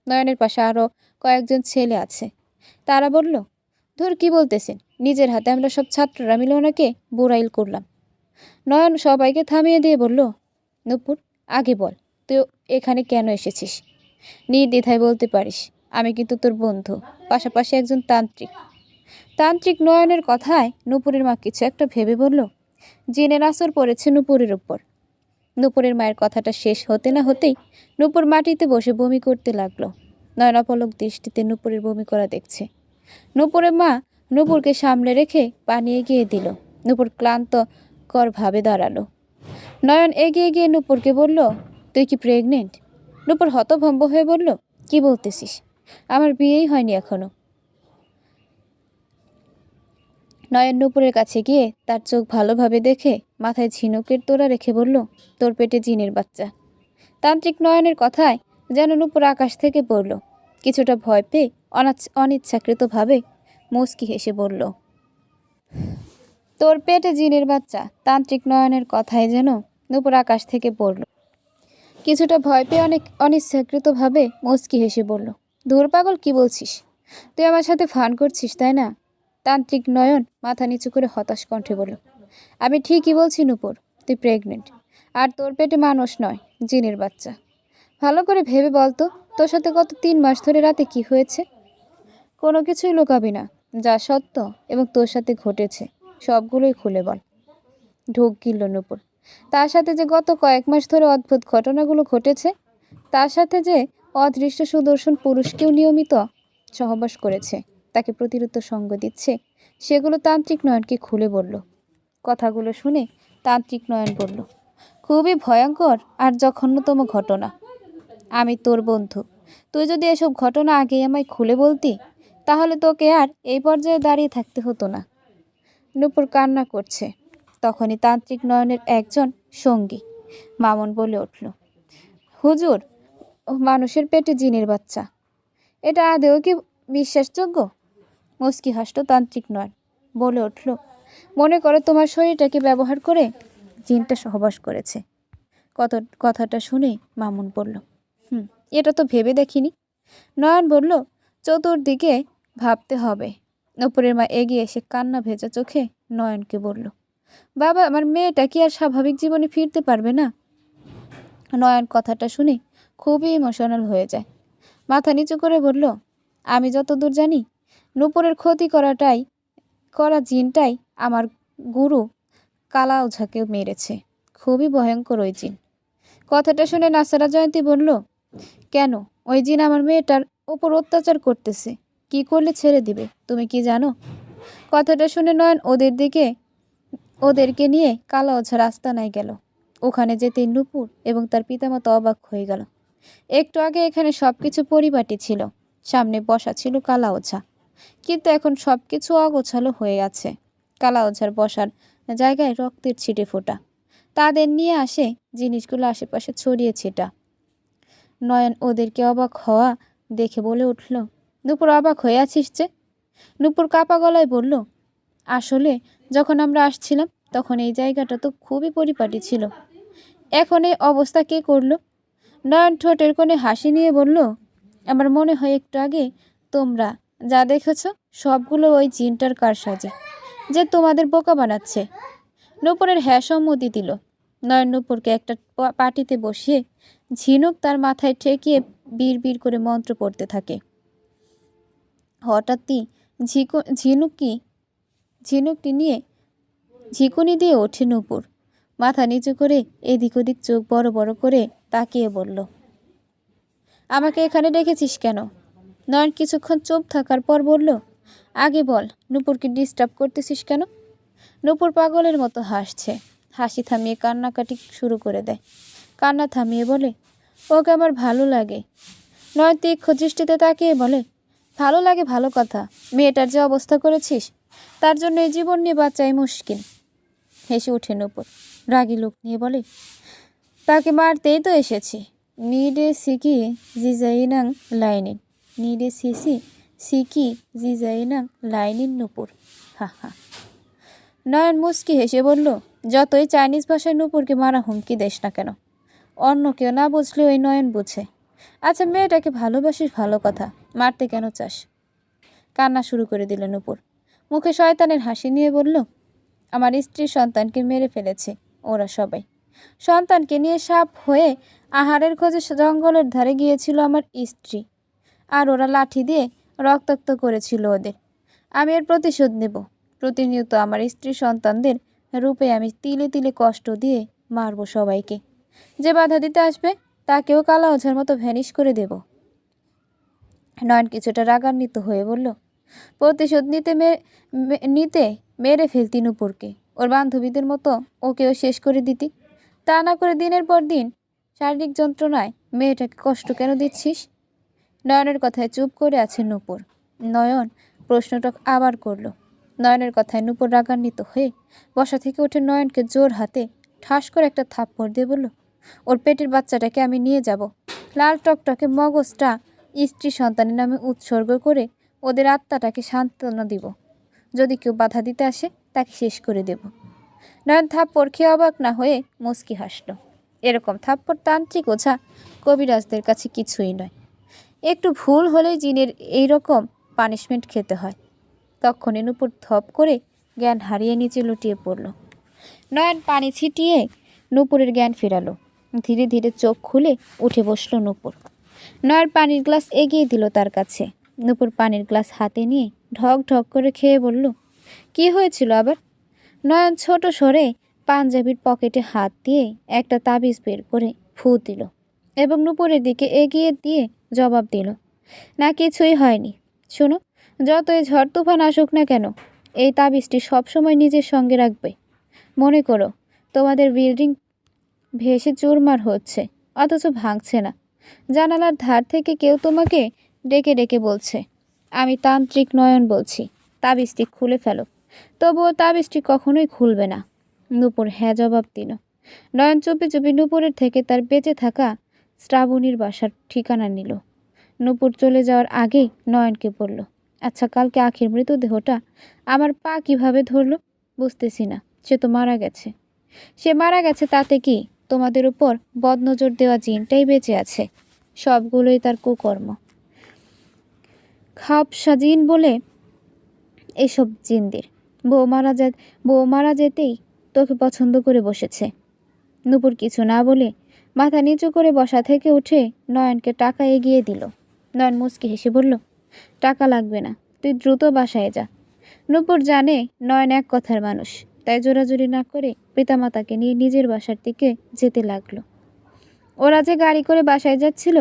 নয়নের পাশে আরও কয়েকজন ছেলে আছে। তারা বলল, ধুর, কি বলতেছেন? নিজের হাতে আমরা সব ছাত্ররা মিলে ওনাকে বুড়াইল করলাম। নয়ন সবাইকে থামিয়ে দিয়ে বলল, নূপুর, আগে বল, তুই এখানে কেন এসেছিস? নির্দ্বিধায় বলতে পারিস, আমি কিন্তু তোর বন্ধু, পাশাপাশি একজন তান্ত্রিক। তান্ত্রিক নয়নের কথায় নূপুরের মা কিছু একটা ভেবে বলল, জিনের আসর পড়েছে নূপুরের উপর। নূপুরের মায়ের কথাটা শেষ হতে না হতেই নূপুর মাটিতে বসে বমি করতে লাগলো। নয়ন অপলক দৃষ্টিতে নূপুরের বমি করা দেখছে। নূপুরের মা নূপুরকে সামলে রেখে পানি এগিয়ে দিল। নূপুর ক্লান্তকরভাবে দাঁড়ালো। নয়ন এগিয়ে গিয়ে নূপুরকে বলল, তুই কি প্রেগনেন্ট? নূপুর হতভম্ব হয়ে বলল, কি বলতেছিস? আমার বিয়েই হয়নি এখনো। নয়ন নূপুরের কাছে গিয়ে তার চোখ ভালোভাবে দেখে মাথায় ঝিনুকের তোড়া রেখে বলল, তোর পেটে জিনের বাচ্চা। তান্ত্রিক নয়নের কথায় যেন নূপুর আকাশ থেকে পড়ল। কিছুটা ভয় পেয়ে অনিচ্ছাকৃতভাবে মুচকি হেসে বলল, তোর পেটে জিনের বাচ্চা? তান্ত্রিক নয়নের কথায় যেন নূপুর আকাশ থেকে পড়ল। কিছুটা ভয় পেয়ে অনিচ্ছাকৃতভাবে মুচকি হেসে বলল, ধুর পাগল, কি বলছিস? তুই আমার সাথে ফান করছিস তাই না? তান্ত্রিক নয়ন মাথা নিচু করে হতাশ কণ্ঠে বলল। আমি ঠিকই বলছি নূপুর, তুই প্রেগনেন্ট। আর তোর পেটে মানুষ নয়, জিনের বাচ্চা। ভালো করে ভেবে বলতো, তোর সাথে গত 3 মাস ধরে রাতে কি হয়েছে? কোনো কিছুই লুকাবি না, যা সত্য এবং তোর সাথে ঘটেছে সবগুলোই খুলে বল। ঢোক গিলল নূপুর। তার সাথে যে গত কয়েক মাস ধরে অদ্ভুত ঘটনাগুলো ঘটেছে, তার সাথে যে অদৃশ্য সুদর্শন পুরুষকেও নিয়মিত সহবাস করেছে, তাকে প্রতিরুদ্ধ সঙ্গ দিচ্ছে, সেগুলো তান্ত্রিক নয়নকে খুলে বলল। কথাগুলো শুনে তান্ত্রিক নয়ন বলল, খুবই ভয়ঙ্কর আর জঘন্যতম ঘটনা। আমি তোর বন্ধু, তুই যদি এসব ঘটনা আগেই আমায় খুলে বলতি, তাহলে তোকে আর এই পর্যায়ে দাঁড়িয়ে থাকতে হতো না। নূপুর কান্না করছে। তখনই তান্ত্রিক নয়নের একজন সঙ্গী মামুন বলে উঠল, হুজুর, মানুষের পেটে জিনের বাচ্চা, এটা আদেও কি বিশ্বাসযোগ্য? মুচকি হাসল তান্ত্রিক নয়ন, বলে উঠল, মনে করো তোমার শরীরটাকে ব্যবহার করে জিনটা সহবাস করেছে। কথাটা শুনে মামুন বলল, এটা তো ভেবে দেখিনি। নয়ন বলল, চতুর্দিকে ভাবতে হবে। নূপুরের মা এগিয়ে এসে কান্না ভেজা চোখে নয়নকে বলল, বাবা, আমার মেয়েটা কি আর স্বাভাবিক জীবনে ফিরতে পারবে না? নয়ন কথাটা শুনে খুবই ইমোশনাল হয়ে যায়। মাথা নিচু করে বলল, আমি যতদূর জানি, নূপুরের ক্ষতি করা জিনটাই আমার গুরু কালা ওঝাকে মেরেছে। খুবই ভয়ঙ্কর ওই জিন। কথাটা শুনে নাসারা জয়ন্তী বলল, কেন? ওই জিন আমার মেয়েটার ওপর অত্যাচার করতেছে। কি করলে ছেড়ে দিবে, তুমি কি জানো? কথাটা শুনে নয়ন ওদেরকে নিয়ে কালা ওঝার আস্তানায় গেল। ওখানে যেতেই নূপুর এবং তার পিতামাতা অবাক হয়ে গেল। একটু আগে এখানে সবকিছু পরিপাটি ছিল, সামনে বসা ছিল কালা ওঝা, কিন্তু এখন সবকিছু অগোছালো হয়ে আছে। কালা ওঝার বসার জায়গায় রক্তের ছিটে ফোটা। তাদের নিয়ে আসে জিনিসগুলো আশেপাশে ছড়িয়ে ছিটা। নয়ন ওদেরকে অবাক হওয়া দেখে বলে উঠল, নূপুর, অবাক হয়ে আছিস যে? নূপুর কাপা গলায় বলল, আসলে যখন আমরা আসছিলাম তখন এই জায়গাটা তো খুবই পরিপাটি ছিল, এখন এই অবস্থা কে করলো? নয়ন ঠোঁটের কোণে হাসি নিয়ে বলল, আমার মনে হয় একটু আগে তোমরা যা দেখেছ সবগুলো ওই জিনটার কারসাজি, যে তোমাদের বোকা বানাচ্ছে। নূপুরের হ্যাঁ সম্মতি দিল। নয়ন নূপুরকে একটা পাটিতে বসিয়ে ঝিনুক তার মাথায় ঠেকিয়ে বিড় করে মন্ত্র পড়তে থাকে। হঠাৎই ঝিকুনি দিয়ে ওঠে নূপুর। মাথা নিচু করে এদিক ওদিক চোখ বড় বড় করে তাকিয়ে বলল, আমাকে এখানে রেখেছিস কেন? নয়ন কিছুক্ষণ চুপ থাকার পর বলল, আগে বল, নূপুরকে ডিস্টার্ব করতেছিস কেন? নূপুর পাগলের মতো হাসছে। হাসি থামিয়ে কান্নাকাটি শুরু করে দেয়। কান্না থামিয়ে বলে, ওকে আমার ভালো লাগে। নয়ন তীক্ষ্ণ দৃষ্টিতে তাকিয়ে বলে, ভালো লাগে ভালো কথা, মেয়েটার যে অবস্থা করেছিস তার জন্য এই জীবন নিয়ে বাঁচাই মুশকিল। হেসে ওঠে নূপুর, রাগী লোক নিয়ে বলে, তাকে মারতেই তো এসেছি। নিডে সিকি জিজাইনাং লাইনিন, নিডে সিকি জিজাইনাং লাইনিন নূপুর। হা হা। নয়ন মুচকি হেসে বলল, যতই চাইনিজ ভাষায় নূপুরকে মারা হুমকি দেশ না কেন, অন্য কেউ না বুঝলে ওই নয়ন বুঝে। আচ্ছা, মেয়েটাকে ভালোবাসিস ভালো কথা, মারতে কেন চাস? কান্না শুরু করে দিল নূপুর। মুখে শয়তানের হাসি নিয়ে বলল, আমার স্ত্রীর সন্তানকে মেরে ফেলেছে ওরা সবাই। সন্তানকে নিয়ে সাপ হয়ে আহারের খোঁজে জঙ্গলের ধারে গিয়েছিল আমার স্ত্রী, আর ওরা লাঠি দিয়ে রক্তাক্ত করেছিল ওদের। আমি এর প্রতিশোধ নেব। প্রতিনিয়ত আমার স্ত্রী সন্তানদের রূপে আমি তিলে তিলে কষ্ট দিয়ে মারব সবাইকে। যে বাধা দিতে আসবে তাকেও কালা ওঝার মতো ভ্যানিশ করে দেব। নয়ন কিছুটা রাগান্বিত হয়ে বলল, প্রতিশোধ নিতে মেরে ফেলতি নূপুরকে, ওর বান্ধবীদের মতো ওকেও শেষ করে দিতি। তা না করে দিনের পর দিন শারীরিক যন্ত্রণায় মেয়েটাকে কষ্ট কেন দিচ্ছিস? নয়নের কথায় চুপ করে আছে নূপুর। নয়ন প্রশ্নটা আবার করল। নয়নের কথায় নূপুর রাগান্বিত হয়ে বসা থেকে উঠে নয়নকে জোর হাতে ঠাস করে একটা থাপ্পড় দিয়ে বলল, ওর পেটের বাচ্চাটাকে আমি নিয়ে যাব। লাল টকটকে মগজটা স্ত্রী সন্তানের নামে উৎসর্গ করে ওদের আত্মাটাকে সান্ত্বনা দিব। যদি কেউ বাধা দিতে আসে তাকে শেষ করে দেব। নয়ন থাপ্পড় খেয়ে অবাক না হয়ে মুচকি হাসল। এরকম থাপ্পড় তান্ত্রিক ওঝা কবিরাজদের কাছে কিছুই নয়। একটু ভুল হলেই জিনের এইরকম পানিশমেন্ট খেতে হয়। তখনই নূপুর ধপ করে জ্ঞান হারিয়ে নিচে লুটিয়ে পড়ল। নয়ন পানি ছিটিয়ে নূপুরের জ্ঞান ফেরালো। ধীরে ধীরে চোখ খুলে উঠে বসলো নূপুর। নয়ন পানির গ্লাস এগিয়ে দিল তার কাছে। নূপুর পানির গ্লাস হাতে নিয়ে ঢক ঢক করে খেয়ে বলল, কি হয়েছিল আবার? নয়ন ছোট স্বরে পাঞ্জাবির পকেটে হাত দিয়ে একটা তাবিজ বের করে ফু দিল এবং নূপুরের দিকে এগিয়ে দিয়ে জবাব দিল, না কিছুই হয়নি। শোনো, যতই ঝড় তুফান আসুক না কেন, এই তাবিজটি সবসময় নিজের সঙ্গে রাখবে। মনে করো, তোমাদের বিল্ডিং ভেসে চুরমার হচ্ছে, অথচ ভাঙছে না। জানালার ধার থেকে কেউ তোমাকে ডেকে ডেকে বলছে, আমি তান্ত্রিক নয়ন বলছি, তাবিজটি খুলে ফেলো। তবুও তাবিজটি কখনোই খুলবে না। নূপুর হ্যাঁ জবাব দিল। নয়ন চুপি চুপি নূপুরের থেকে তার বেঁচে থাকা শ্রাবণীর বাসার ঠিকানা নিল। নূপুর চলে যাওয়ার আগেই নয়নকে বলল, আচ্ছা, কালকে আখির মৃতদেহটা আমার পা কিভাবে ধরলো বুঝতেছি না। সে তো মারা গেছে। সে মারা গেছে তাতে কি? তোমাদের উপর বদনজর দেওয়া জিনটাই বেঁচে আছে। সবগুলোই তার কুকর্ম। খাপসা জিন বলে এসব জিনদের। বউ মারা যেতেই তোকে পছন্দ করে বসেছে। নূপুর কিছু না বলে মাথা নিচু করে বসা থেকে উঠে নয়নকে টাকা এগিয়ে দিল। নয়ন মুচকি হেসে বলল, টাকা লাগবে না, তুই দ্রুত বাসায় যা। নূপুর জানে নয়ন এক কথার মানুষ, তাই জোরাজুরি না করে পিতামাতাকে নিয়ে নিজের বাসার দিকে যেতে লাগলো। ওরা যে গাড়ি করে বাসায় যাচ্ছিল,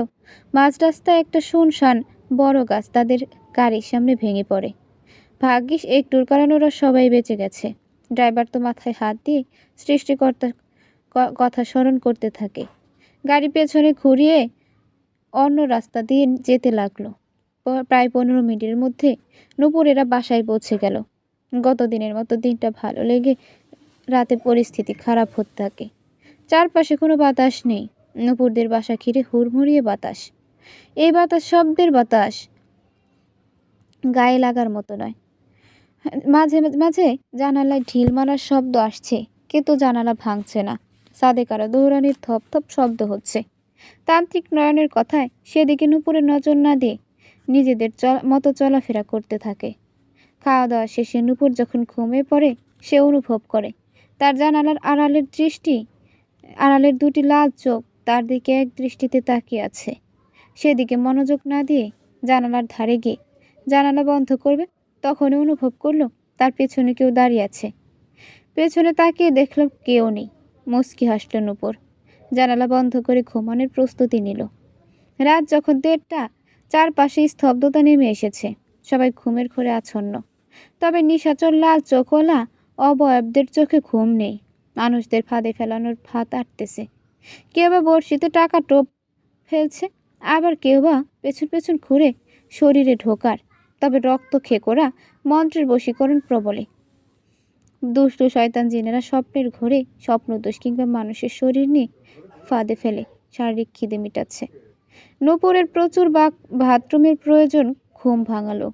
মাঝ রাস্তায় একটা শুনশান বড় গাছ তাদের গাড়ির সামনে ভেঙে পড়ে। ভাগ্যিস একটুর কারণে ওরা সবাই বেঁচে গেছে। ড্রাইভার তো মাথায় হাত দিয়ে সৃষ্টিকর্তার কথা স্মরণ করতে থাকে। গাড়ি পেছনে ঘুরিয়ে অন্য রাস্তা দিয়ে যেতে লাগলো। প্রায় 15 মিনিটের মধ্যে নূপুরেরা বাসায় পৌঁছে গেল। গত দিনের মতো দিনটা ভালো লেগে রাতে পরিস্থিতি খারাপ হতে থাকে। চারপাশে কোনো বাতাস নেই। নূপুরদের বাসা ঘিরে হুড়মুড়িয়ে বাতাস। এই বাতাস শব্দের বাতাস, গায়ে লাগার মতো নয়। মাঝে মাঝে জানালায় ঢিল মারার শব্দ আসছে, কিন্তু জানালা ভাঙছে না। ছাদে কারো দৌড়ানির থপ থপ শব্দ হচ্ছে। তান্ত্রিক নয়নের কথায় সেদিকে নূপুরের নজর না দিয়ে নিজেদের মতো চলাফেরা করতে থাকে। খাওয়া দাওয়া শেষে নূপুর যখন ঘুমিয়ে পড়ে, সে অনুভব করে তার জানালার আড়ালের দুটি লাল চোখ তার দিকে এক দৃষ্টিতে তাকিয়ে আছে। সেদিকে মনোযোগ না দিয়ে জানালার ধারে গিয়ে জানালা বন্ধ করবে, তখনই অনুভব করলো তার পেছনে কেউ দাঁড়িয়ে আছে। পেছনে তাকিয়ে দেখল কেউ নেই। মুচকি হাসল নূপুর। জানালা বন্ধ করে ঘুমানোর প্রস্তুতি নিল। রাত যখন 1:30, চারপাশে স্তব্ধতা নেমে এসেছে। সবাই ঘুমের ঘোরে আচ্ছন্ন। তবে নিশাচর লাল চোখওয়ালা অবয়বদের চোখে ঘুম নেই। মানুষদের ফাঁদে ফেলানোর ফাঁদ আটতেছে। কেউ বা বড়শিতে টাকা টোপ ফেলছে, আবার কেউ বা পেছন পেছন ঘুরে শরীরে ঢোকার, তবে রক্ত খেকোরা মন্ত্রের বশীকরণ প্রবলে। দুষ্টু শয়তান জিনেরা স্বপ্নের ঘোরে স্বপ্নদোষ কিংবা মানুষের শরীর নিয়ে ফাঁদে ফেলে শারীরিক খিদে মেটাচ্ছে। নূপুরের প্রচুর বাথরুমের প্রয়োজন ঘুম ভাঙালো।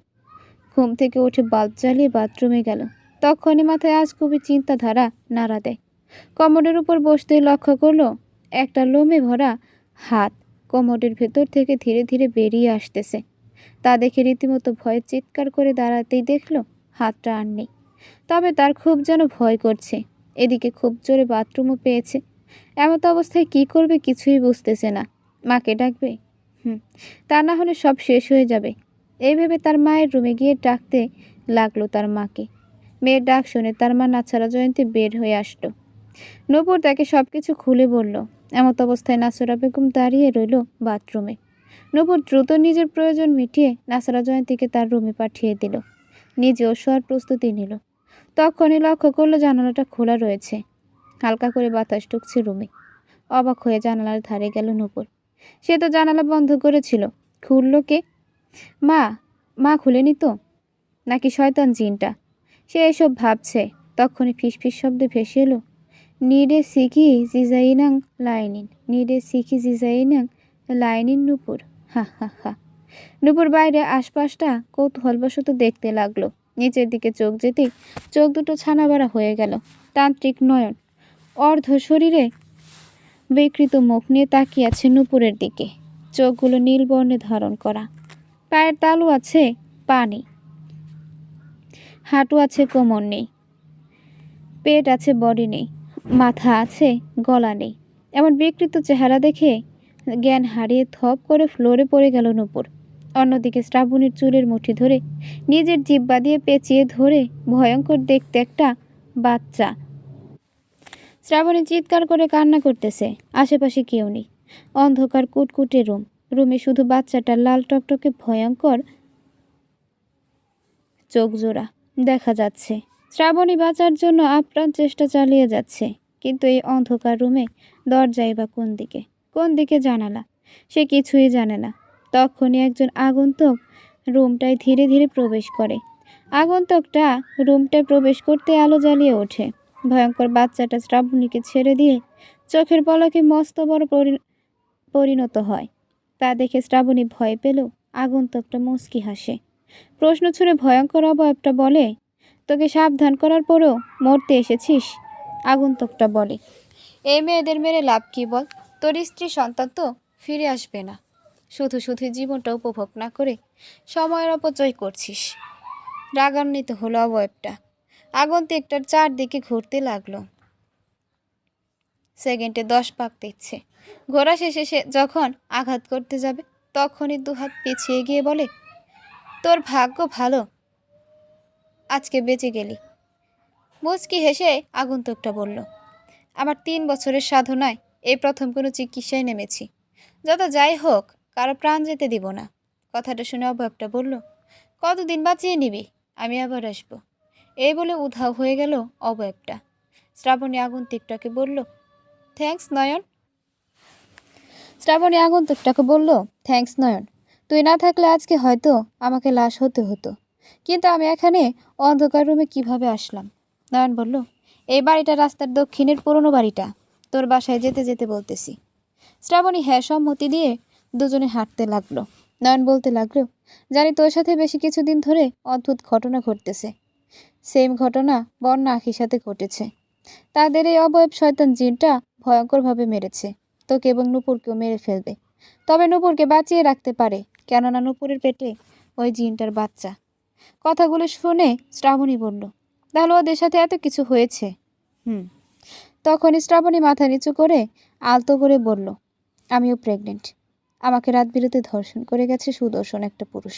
ঘুম থেকে উঠে বাল্ব জ্বালিয়ে বাথরুমে গেল। তখনই মাথায় আজ খুবই চিন্তাধারা নাড়া দেয়। কমোডের উপর বসতেই লক্ষ্য করলো একটা লোমে ভরা হাত কমোডের ভেতর থেকে ধীরে ধীরে বেরিয়ে আসতেছে। তা দেখে রীতিমতো ভয়ে চিৎকার করে দাঁড়াতেই দেখলো হাতটা আর নেই। তবে তার খুব যেন ভয় করছে। এদিকে খুব জোরে বাথরুমও পেয়েছে। এমত অবস্থায় কি করবে কিছুই বুঝতেছে না। মাকে ডাকবে? তা না হলে সব শেষ হয়ে যাবে। এই ভেবে তার মায়ের রুমে গিয়ে ডাকতে লাগলো তার মাকে। মেয়ের ডাক শুনে তার মা নাছারা জয়ন্তী বের হয়ে আসলো। নূপুর তাকে সব কিছু খুলে বলল। এমত অবস্থায় নাসরা বেগম দাঁড়িয়ে রইল বাথরুমে। নূপুর দ্রুত নিজের প্রয়োজন মিটিয়ে নাসরা জয়ন্তীকে তার রুমে পাঠিয়ে দিল। নিজেও শোয়ার প্রস্তুতি নিল। তখনই লক্ষ্য করলো জানালাটা খোলা রয়েছে। হালকা করে বাতাস ঢুকছে রুমে। অবাক হয়ে জানালার ধারে গেল নূপুর। সে তো জানালা বন্ধ করেছিল। খুলল কে? মা খুলেনি তো? নাকি শয়তান জিনটা? সে এসব ভাবছে। তখনই ফিসফিস শব্দে ভেসে এলো, নিডে সিকি জিজাইনাং লাইনিন নূপুর। হা হা হা। নূপুর বাইরে আশপাশটা কৌতূহলবশত দেখতে লাগলো। নিচের দিকে চোখ যেতেই চোখ দুটো ছানাবাড়া হয়ে গেল। তান্ত্রিক নয়ন অর্ধ শরীরে বিকৃত মুখ নিয়ে তাকিয়ে আছে নূপুরের দিকে। চোখগুলো নীল বর্ণে ধারণ করা। পায়ের তালু আছে পা নেই, হাঁটু আছে কোমর নেই, পেট আছে বডি নেই, মাথা আছে গলা নেই। এমন বিকৃত চেহারা দেখে জ্ঞান হারিয়ে থপ করে ফ্লোরে পড়ে গেল নূপুর। অন্যদিকে শ্রাবণীর চুলের মুঠি ধরে নিজের জিহ্বা দিয়ে পেঁচিয়ে ধরে ভয়ঙ্কর দেখতে একটা বাচ্চা। শ্রাবণী চিৎকার করে কান্না করতেছে। আশেপাশে কেউ নেই, অন্ধকার কুটকুটে রুম। রুমে শুধু বাচ্চাটার লাল টকটকে ভয়ঙ্কর চোখজোড়া দেখা যাচ্ছে। শ্রাবণী বাঁচার জন্য আপ্রাণ চেষ্টা চালিয়ে যাচ্ছে, কিন্তু এই অন্ধকার রুমে দরজাই বা কোন দিকে জানালা, সে কিছুই জানে না। তখনই একজন আগন্তুক রুমটায় ধীরে ধীরে প্রবেশ করে। আগন্তুকটা রুমটায় প্রবেশ করতে আলো জ্বালিয়ে ওঠে। ভয়ঙ্কর বাচ্চাটা শ্রাবণীকে ছেড়ে দিয়ে চোখের পলকে মস্ত বড় পরিণত হয়। তা দেখে শ্রাবণী ভয় পেলেও আগন্তুকটা মুচকি হাসে। প্রশ্ন ছুড়ে ভয়ঙ্কর অবয়বটা বলে, তোকে সাবধান করার পরেও মরতে এসেছিস? আগন্তুকটা বলে, এই মেয়েদের মেরে লাভ কি বল? তোর স্ত্রী সন্তান তো ফিরে আসবে না, শুধু শুধু জীবনটা উপভোগ না করে সময়ের অপচয় করছিস। রাগান্বিত হলো অবয়বটা। আগন্তুকটার চারদিকে ঘুরতে লাগলো। সেকেন্ডে 10 পাক দিচ্ছে। ঘোরা শেষে সে যখন আঘাত করতে যাবে, তখনই দুহাত পিছিয়ে গিয়ে বলে, তোর ভাগ্য ভালো, আজকে বেঁচে গেলি। মুচকি হেসে আগন্তুকটা বলল, আমার 3 বছরের সাধনায় এই প্রথম কোনো চিকিৎসায় নেমেছি। যত যাই হোক, কারো প্রাণ যেতে দিব না। কথাটা শুনে অবয়বটা বলল, কতদিন বাঁচিয়ে নিবি? আমি আবার আসবো। এই বলে উধাও হয়ে গেল অবয়বটা। শ্রাবণী আগন্তুকটাকে বলল, থ্যাঙ্কস নয়ন। থ্যাঙ্কস নয়ন, তুই না থাকলে আজকে হয়তো আমাকে লাশ হতে হতো। কিন্তু আমি এখানে অন্ধকার রুমে কিভাবে আসলাম? নয়ন বলল, এই বাড়িটা রাস্তার দক্ষিণের পুরনো বাড়িটা, তোর বাসায় যেতে যেতে বলতেছি। শ্রাবণী হ্যাঁ সম্মতি দিয়ে দুজনে হাঁটতে লাগলো। নয়ন বলতে লাগলো, জানি তোর সাথে বেশি কিছুদিন ধরে অদ্ভুত ঘটনা ঘটতেছে। সেম ঘটনা বন্যা আখির সাথে ঘটেছে। তাদের এই অবয়ব শয়তান জিনটা ভয়ঙ্করভাবে মেরেছে। তোকে এবং নূপুরকেও মেরে ফেলবে। তবে নূপুরকে বাঁচিয়ে রাখতে পারে, কেননা নূপুরের পেটে ওই জিনটার বাচ্চা। কথাগুলো শুনে শ্রাবণী বলল, তাহলে ওদের সাথে এত কিছু হয়েছে? তখনই শ্রাবণী মাথা নিচু করে আলতো করে বলল, আমিও প্রেগনেন্ট। আমাকে রাত বিরেতে ধর্ষণ করে গেছে সুদর্শন একটা পুরুষ।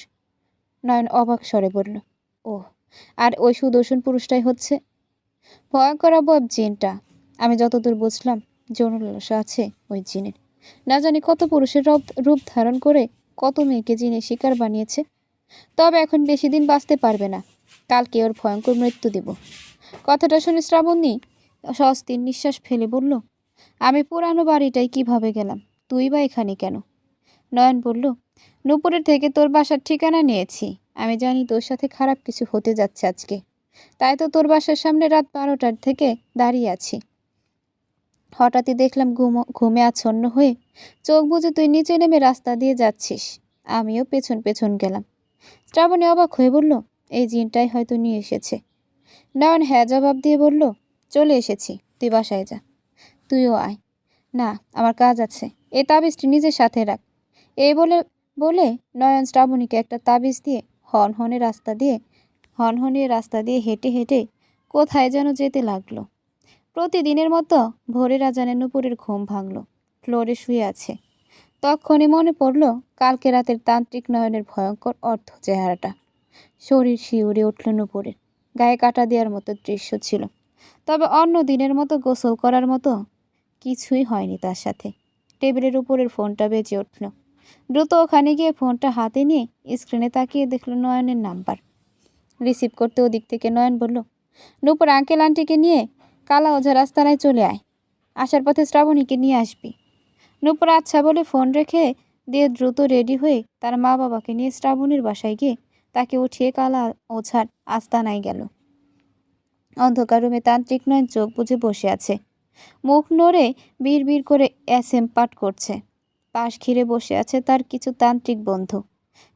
নয়ন অবাক স্বরে বলল, ও, আর ওই সুদর্শন পুরুষটাই হচ্ছে ভয়ঙ্কর অবয়ব জিনটা। আমি যতদূর বুঝলাম, যৌন লালসা আছে ওই জিনের। না জানি কত পুরুষের রূপ ধারণ করে কত মেয়েকে জিনের শিকার বানিয়েছে। তবে এখন বেশি দিন বাঁচতে পারবে না, কালকে ওর ভয়ঙ্কর মৃত্যু দেব। কথাটা শুনে শ্রাবণী স্বস্তির নিঃশ্বাস ফেলে বলল, আমি পুরানো বাড়িটাই কিভাবে গেলাম? তুই বা এখানে কেন? নয়ন বলল, নূপুরের থেকে তোর বাসার ঠিকানা নিয়েছি। আমি জানি তোর সাথে খারাপ কিছু হতে যাচ্ছে আজকে, তাই তো তোর বাসার সামনে রাত 12টার থেকে দাঁড়িয়ে আছি। হঠাৎই দেখলাম ঘুমে আচ্ছন্ন হয়ে চোখ বুজে তুই নিচে নেমে রাস্তা দিয়ে যাচ্ছিস। আমিও পেছন পেছন গেলাম। শ্রাবণী অবাক হয়ে বলল, এই জিনটাই হয়তো নিয়ে এসেছে। নয়ন হ্যাঁ জবাব দিয়ে বলল, চলে এসেছি, তুই বাসায় যা। তুইও আয়। না, আমার কাজ আছে। এই তাবিজটি নিজের সাথে রাখ। এই বলে বলে নয়ন শ্রাবণীকে একটা তাবিজ দিয়ে হনহনিয়ে রাস্তা দিয়ে হেঁটে হেঁটে কোথায় যেন যেতে লাগলো। প্রতিদিনের মতো ভোরের আজানে নূপুরের ঘুম ভাঙল। ফ্লোরে শুয়ে আছে। তখনই মনে পড়ল কালকে রাতের তান্ত্রিক নয়নের ভয়ঙ্কর অর্ধ চেহারাটা। শরীর শিউরে উঠল নূপুরের। গায়ে কাটা দেওয়ার মতো দৃশ্য ছিল। তবে অন্য দিনের মতো গোসল করার মতো কিছুই হয়নি তার সাথে। টেবিলের উপরের ফোনটা বেজে উঠল। দ্রুত ওখানে গিয়ে ফোনটা হাতে নিয়ে স্ক্রিনে তাকিয়ে দেখল নয়নের নাম্বার। রিসিভ করতে ওদিক থেকে নয়ন বলল, নূপুর আঙ্কেল আন্টিকে নিয়ে কালা ওঝা রাস্তায় চলে আয়। আসার পথে শ্রাবণীকে নিয়ে আসবি। নূপুর আচ্ছা বলে ফোন রেখে দিয়ে দ্রুত রেডি হয়ে তার মা বাবাকে নিয়ে শ্রাবণীর বাসায় গিয়ে তাকে উঠিয়ে কালা ওঝার আস্তানায় গেল। অন্ধকার রুমে তান্ত্রিক নয়ন চোখ বুজে বসে আছে। মুখ নড়ে বিড় করে এসএম পাঠ করছে। পাশ ঘিরে বসে আছে তার কিছু তান্ত্রিক বন্ধু।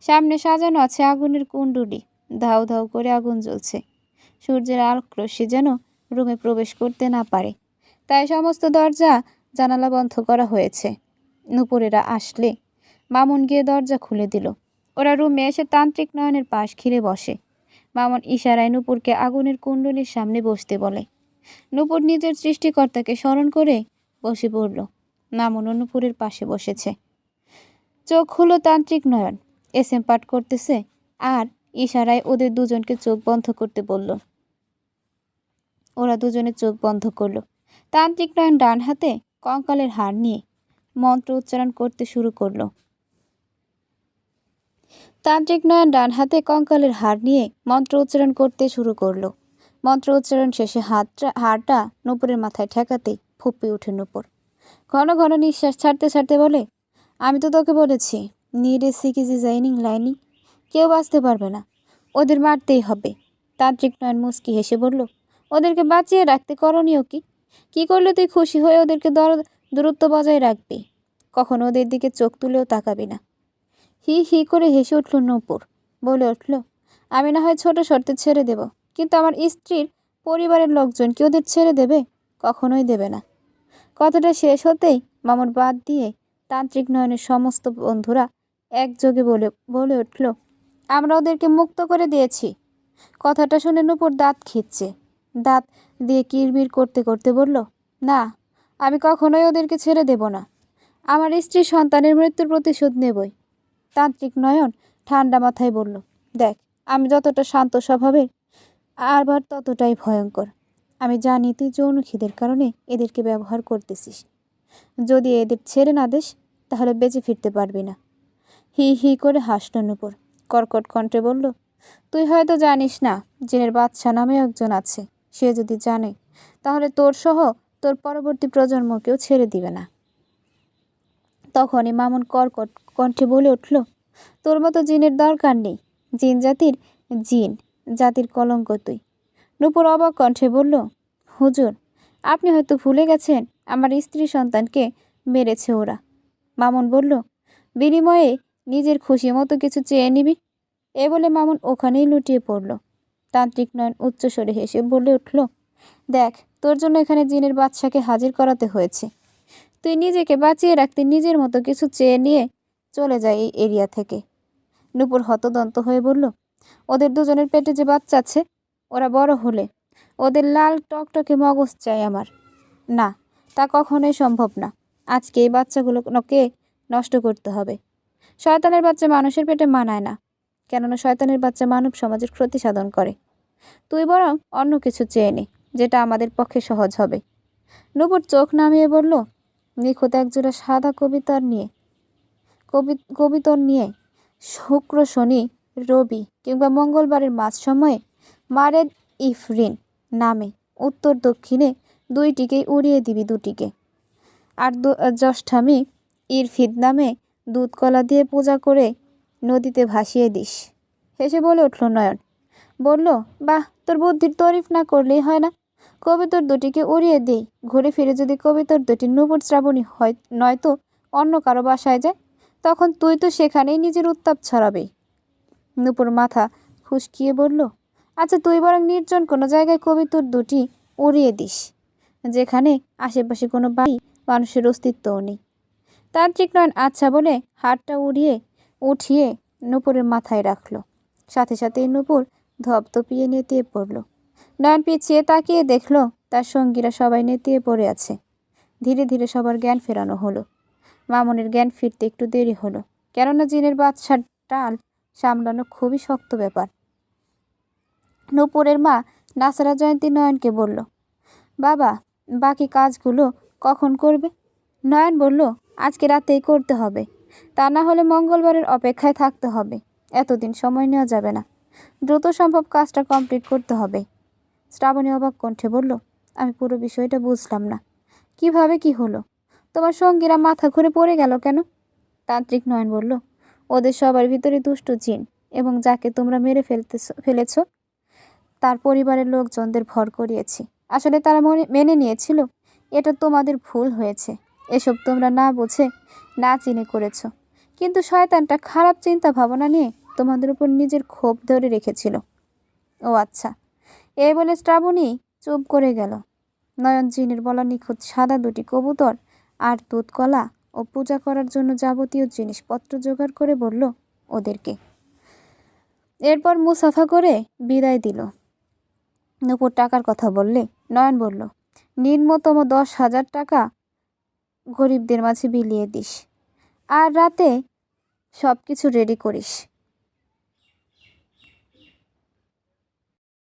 সামনে সাজানো আছে আগুনের কুণ্ডুলি। ধাউ ধাউ করে আগুন জ্বলছে। সূর্যের আলোকরশ্মি যেন রুমে প্রবেশ করতে না পারে, তাই সমস্ত দরজা জানালা বন্ধ করা হয়েছে। নূপুরেরা আসলে মামুন গিয়ে দরজা খুলে দিল। ওরা রুমে এসে তান্ত্রিক নয়নের পাশ ঘিরে বসে। মামুন ইশারায় নূপুরকে আগুনের কুণ্ডলীর সামনে বসতে বলে। নূপুর নিজের সৃষ্টিকর্তাকে স্মরণ করে বসে পড়ল। মামুন ও নূপুরের পাশে বসেছে। চোখ খুলো তান্ত্রিক নয়ন এসএম পাঠ করতেছে আর ইশারায় ওদের দুজনকে চোখ বন্ধ করতে বলল। ওরা দুজনে চোখ বন্ধ করলো। তান্ত্রিক নয়ন ডান হাতে কঙ্কালের হাড় নিয়ে মন্ত্র উচ্চারণ করতে শুরু করলো। তান্ত্রিক নয়ন ডান হাতে কঙ্কালের হাড় নিয়ে মন্ত্র উচ্চারণ করতে শুরু করলো। মন্ত্র উচ্চারণ শেষে হাড়টা নূপুরের মাথায় ঠেকাতেই ফুঁপিয়ে ওঠে নূপুর। ঘন ঘন নিঃশ্বাস ছাড়তে ছাড়তে বলে, আমি তো তোকে বলেছি, need a sick is designing lining, কেউ বাঁচতে পারবে না, ওদের মারতেই হবে। তান্ত্রিক নয়ন মুচকি হেসে বলল, ওদেরকে বাঁচিয়ে রাখতে করণীয় কি? কি করলে তুই খুশি হয়ে ওদেরকে দূরত্ব বজায় রাখবি? কখনো ওদের দিকে চোখ তুলেও তাকাবি না। হি হি করে হেসে উঠল নূপুর। বলে উঠল, আমি না হয় ছোট শর্তে ছেড়ে দেব, কিন্তু আমার স্ত্রীর পরিবারের লোকজন কি ওদের ছেড়ে দেবে? কখনোই দেবে না। কথাটা শেষ হতেই মামুন বাদ দিয়ে তান্ত্রিক নয়নের সমস্ত বন্ধুরা একযোগে বলে উঠল, আমরা ওদেরকে মুক্ত করে দিয়েছি। কথাটা শুনে নূপুর দাঁত খিঁচছে। দাঁত দিয়ে কিরবির করতে করতে বলল, না, আমি কখনোই ওদেরকে ছেড়ে দেব না। আমার স্ত্রী সন্তানের মৃত্যুর প্রতিশোধ নেবই। তান্ত্রিক নয়ন ঠান্ডা মাথায় বলল, দেখ, আমি যতটা শান্ত স্বভাবের আবার ততটাই ভয়ঙ্কর। আমি জানি তুই যৌন খিদের কারণে এদেরকে ব্যবহার করতেছিস। যদি এদের ছেড়ে না দিস তাহলে বেঁচে ফিরতে পারবি না। হি হি করে হাসল নূপুর। কর্কট কণ্ঠে বলল, তুই হয়তো জানিস না, জিনের বাদশা নামে একজন আছে। সে যদি জানে তাহলে তোর সহ তোর পরবর্তী প্রজন্মকেও ছেড়ে দিবে না। তখনই মামুন কর্কট কণ্ঠে বলে উঠল, তোর মতো জিনের দরকার নেই। জিন জাতির কলঙ্ক তুই। নূপুর অবাক কণ্ঠে বলল, হুজুর, আপনি হয়তো ভুলে গেছেন আমার স্ত্রী সন্তানকে মেরেছে ওরা। মামুন বলল, বিনিময়ে নিজের খুশি মতো কিছু চেয়ে নিবি? এ বলে মামুন ওখানেই লুটিয়ে পড়ল। তান্ত্রিক নয়ন উচ্চস্বরে হেসে বলে উঠল, দেখ, তোর জন্য এখানে জিনের বাদশাকে হাজির করাতে হয়েছে। তুই নিজেকে বাঁচিয়ে রাখতে নিজের মতো কিছু চেয়ে নিয়ে চলে যায় এই এরিয়া থেকে। নূপুর হতদন্ত হয়ে বলল, ওদের দুজনের পেটে যে বাচ্চা আছে, ওরা বড় হলে ওদের লাল টকটকে মগজ চাই আমার। না, তা কখনোই সম্ভব না। আজকে এই বাচ্চাগুলোকে নষ্ট করতে হবে। শয়তানের বাচ্চা মানুষের পেটে মানায় না, কেননা শয়তানের বাচ্চা মানব সমাজের ক্ষতি সাধন করে। তুই বরং অন্য কিছু চেয়ে নে, যেটা আমাদের পক্ষে সহজ হবে। নূপুর চোখ নামিয়ে বলল, নিখুঁত একজোড়া সাদা কবিতর নিয়ে শুক্র, শনি, রবি কিংবা মঙ্গলবারের মাঝ সময়ে মারেদ ইফরিন নামে উত্তর দক্ষিণে দুইটিকেই উড়িয়ে দিবি, দুটিকে। আর জ্যষ্ঠামী ইরফিদ নামে দুধ কলা দিয়ে পূজা করে নদীতে ভাসিয়ে দিস। হেসে বলে উঠল নয়ন। বলল, বাহ, তোর বুদ্ধির তারিফ না করলেই হয় না। কবিতর দুটিকে উড়িয়ে দেই, ঘুরে ফিরে যদি কবিতর দুটি নূপুর শ্রাবণী হয় নয়তো অন্য কারো বাসায় যায়, তখন তুই তো সেখানেই নিজের উত্তাপ ছড়াবেই। নূপুর মাথা খুশকিয়ে বলল, আচ্ছা, তুই বরং নির্জন কোনো জায়গায় কবিতর দুটি উড়িয়ে দিস, যেখানে আশেপাশে কোনো বাড়ি মানুষের অস্তিত্বও নেই। তান্ত্রিক নয়ন আচ্ছা বলে হাতটা উঠিয়ে নূপুরের মাথায় রাখল। সাথে সাথেই নূপুর ধপধপিয়ে নেতিয়ে পড়ল। নয়ন পিছিয়ে তাকিয়ে দেখল তার সঙ্গীরা সবাই নেতিয়ে পড়ে আছে। ধীরে ধীরে সবার জ্ঞান ফেরানো হলো। মামুনের জ্ঞান ফিরতে একটু দেরি হলো, কেননা জিনের বাদশার টাল সামলানো খুবই শক্ত ব্যাপার। নূপুরের মা নাসারা জয়ন্তী নয়নকে বলল, বাবা, বাকি কাজগুলো কখন করবে? নয়ন বলল, আজকে রাতেই করতে হবে, তা না হলে মঙ্গলবারের অপেক্ষায় থাকতে হবে। এতদিন সময় নেওয়া যাবে না, দ্রুত সম্ভব কাজটা কমপ্লিট করতে হবে। শ্রাবণী অবাক কণ্ঠে বলল, আমি পুরো বিষয়টা বুঝলাম না, কিভাবে কি হলো? তোমার সঙ্গীরা মাথা ঘুরে পড়ে গেল কেন? তান্ত্রিক নয়ন বলল, ওদের সবার ভিতরে দুষ্ট জিন এবং যাকে তোমরা মেরে ফেলেছ তার পরিবারের লোকজনদের ভর করিয়েছি। আসলে তারা মেনে নিয়েছিল এটা তোমাদের ভুল হয়েছে। এসব তোমরা না বুঝে না চিনে করেছ, কিন্তু শয়তানটা খারাপ চিন্তা ভাবনা নিয়ে তোমাদের উপর নিজের ক্ষোভ ধরে রেখেছিল। ও আচ্ছা, এই বলে শ্রাবণী চুপ করে গেল। নয়ন জিনের বলা নিখুঁত সাদা দুটি কবুতর আর দুধ কলা ও পূজা করার জন্য যাবতীয় জিনিসপত্র জোগাড় করে বলল, ওদেরকে। এরপর মুসাফা করে বিদায় দিল। নূপুর টাকার কথা বললে নয়ন বলল, নিম্নতম 10,000 টাকা গরিবদের মাঝে বিলিয়ে দিস, আর রাতে সব কিছু রেডি করিস।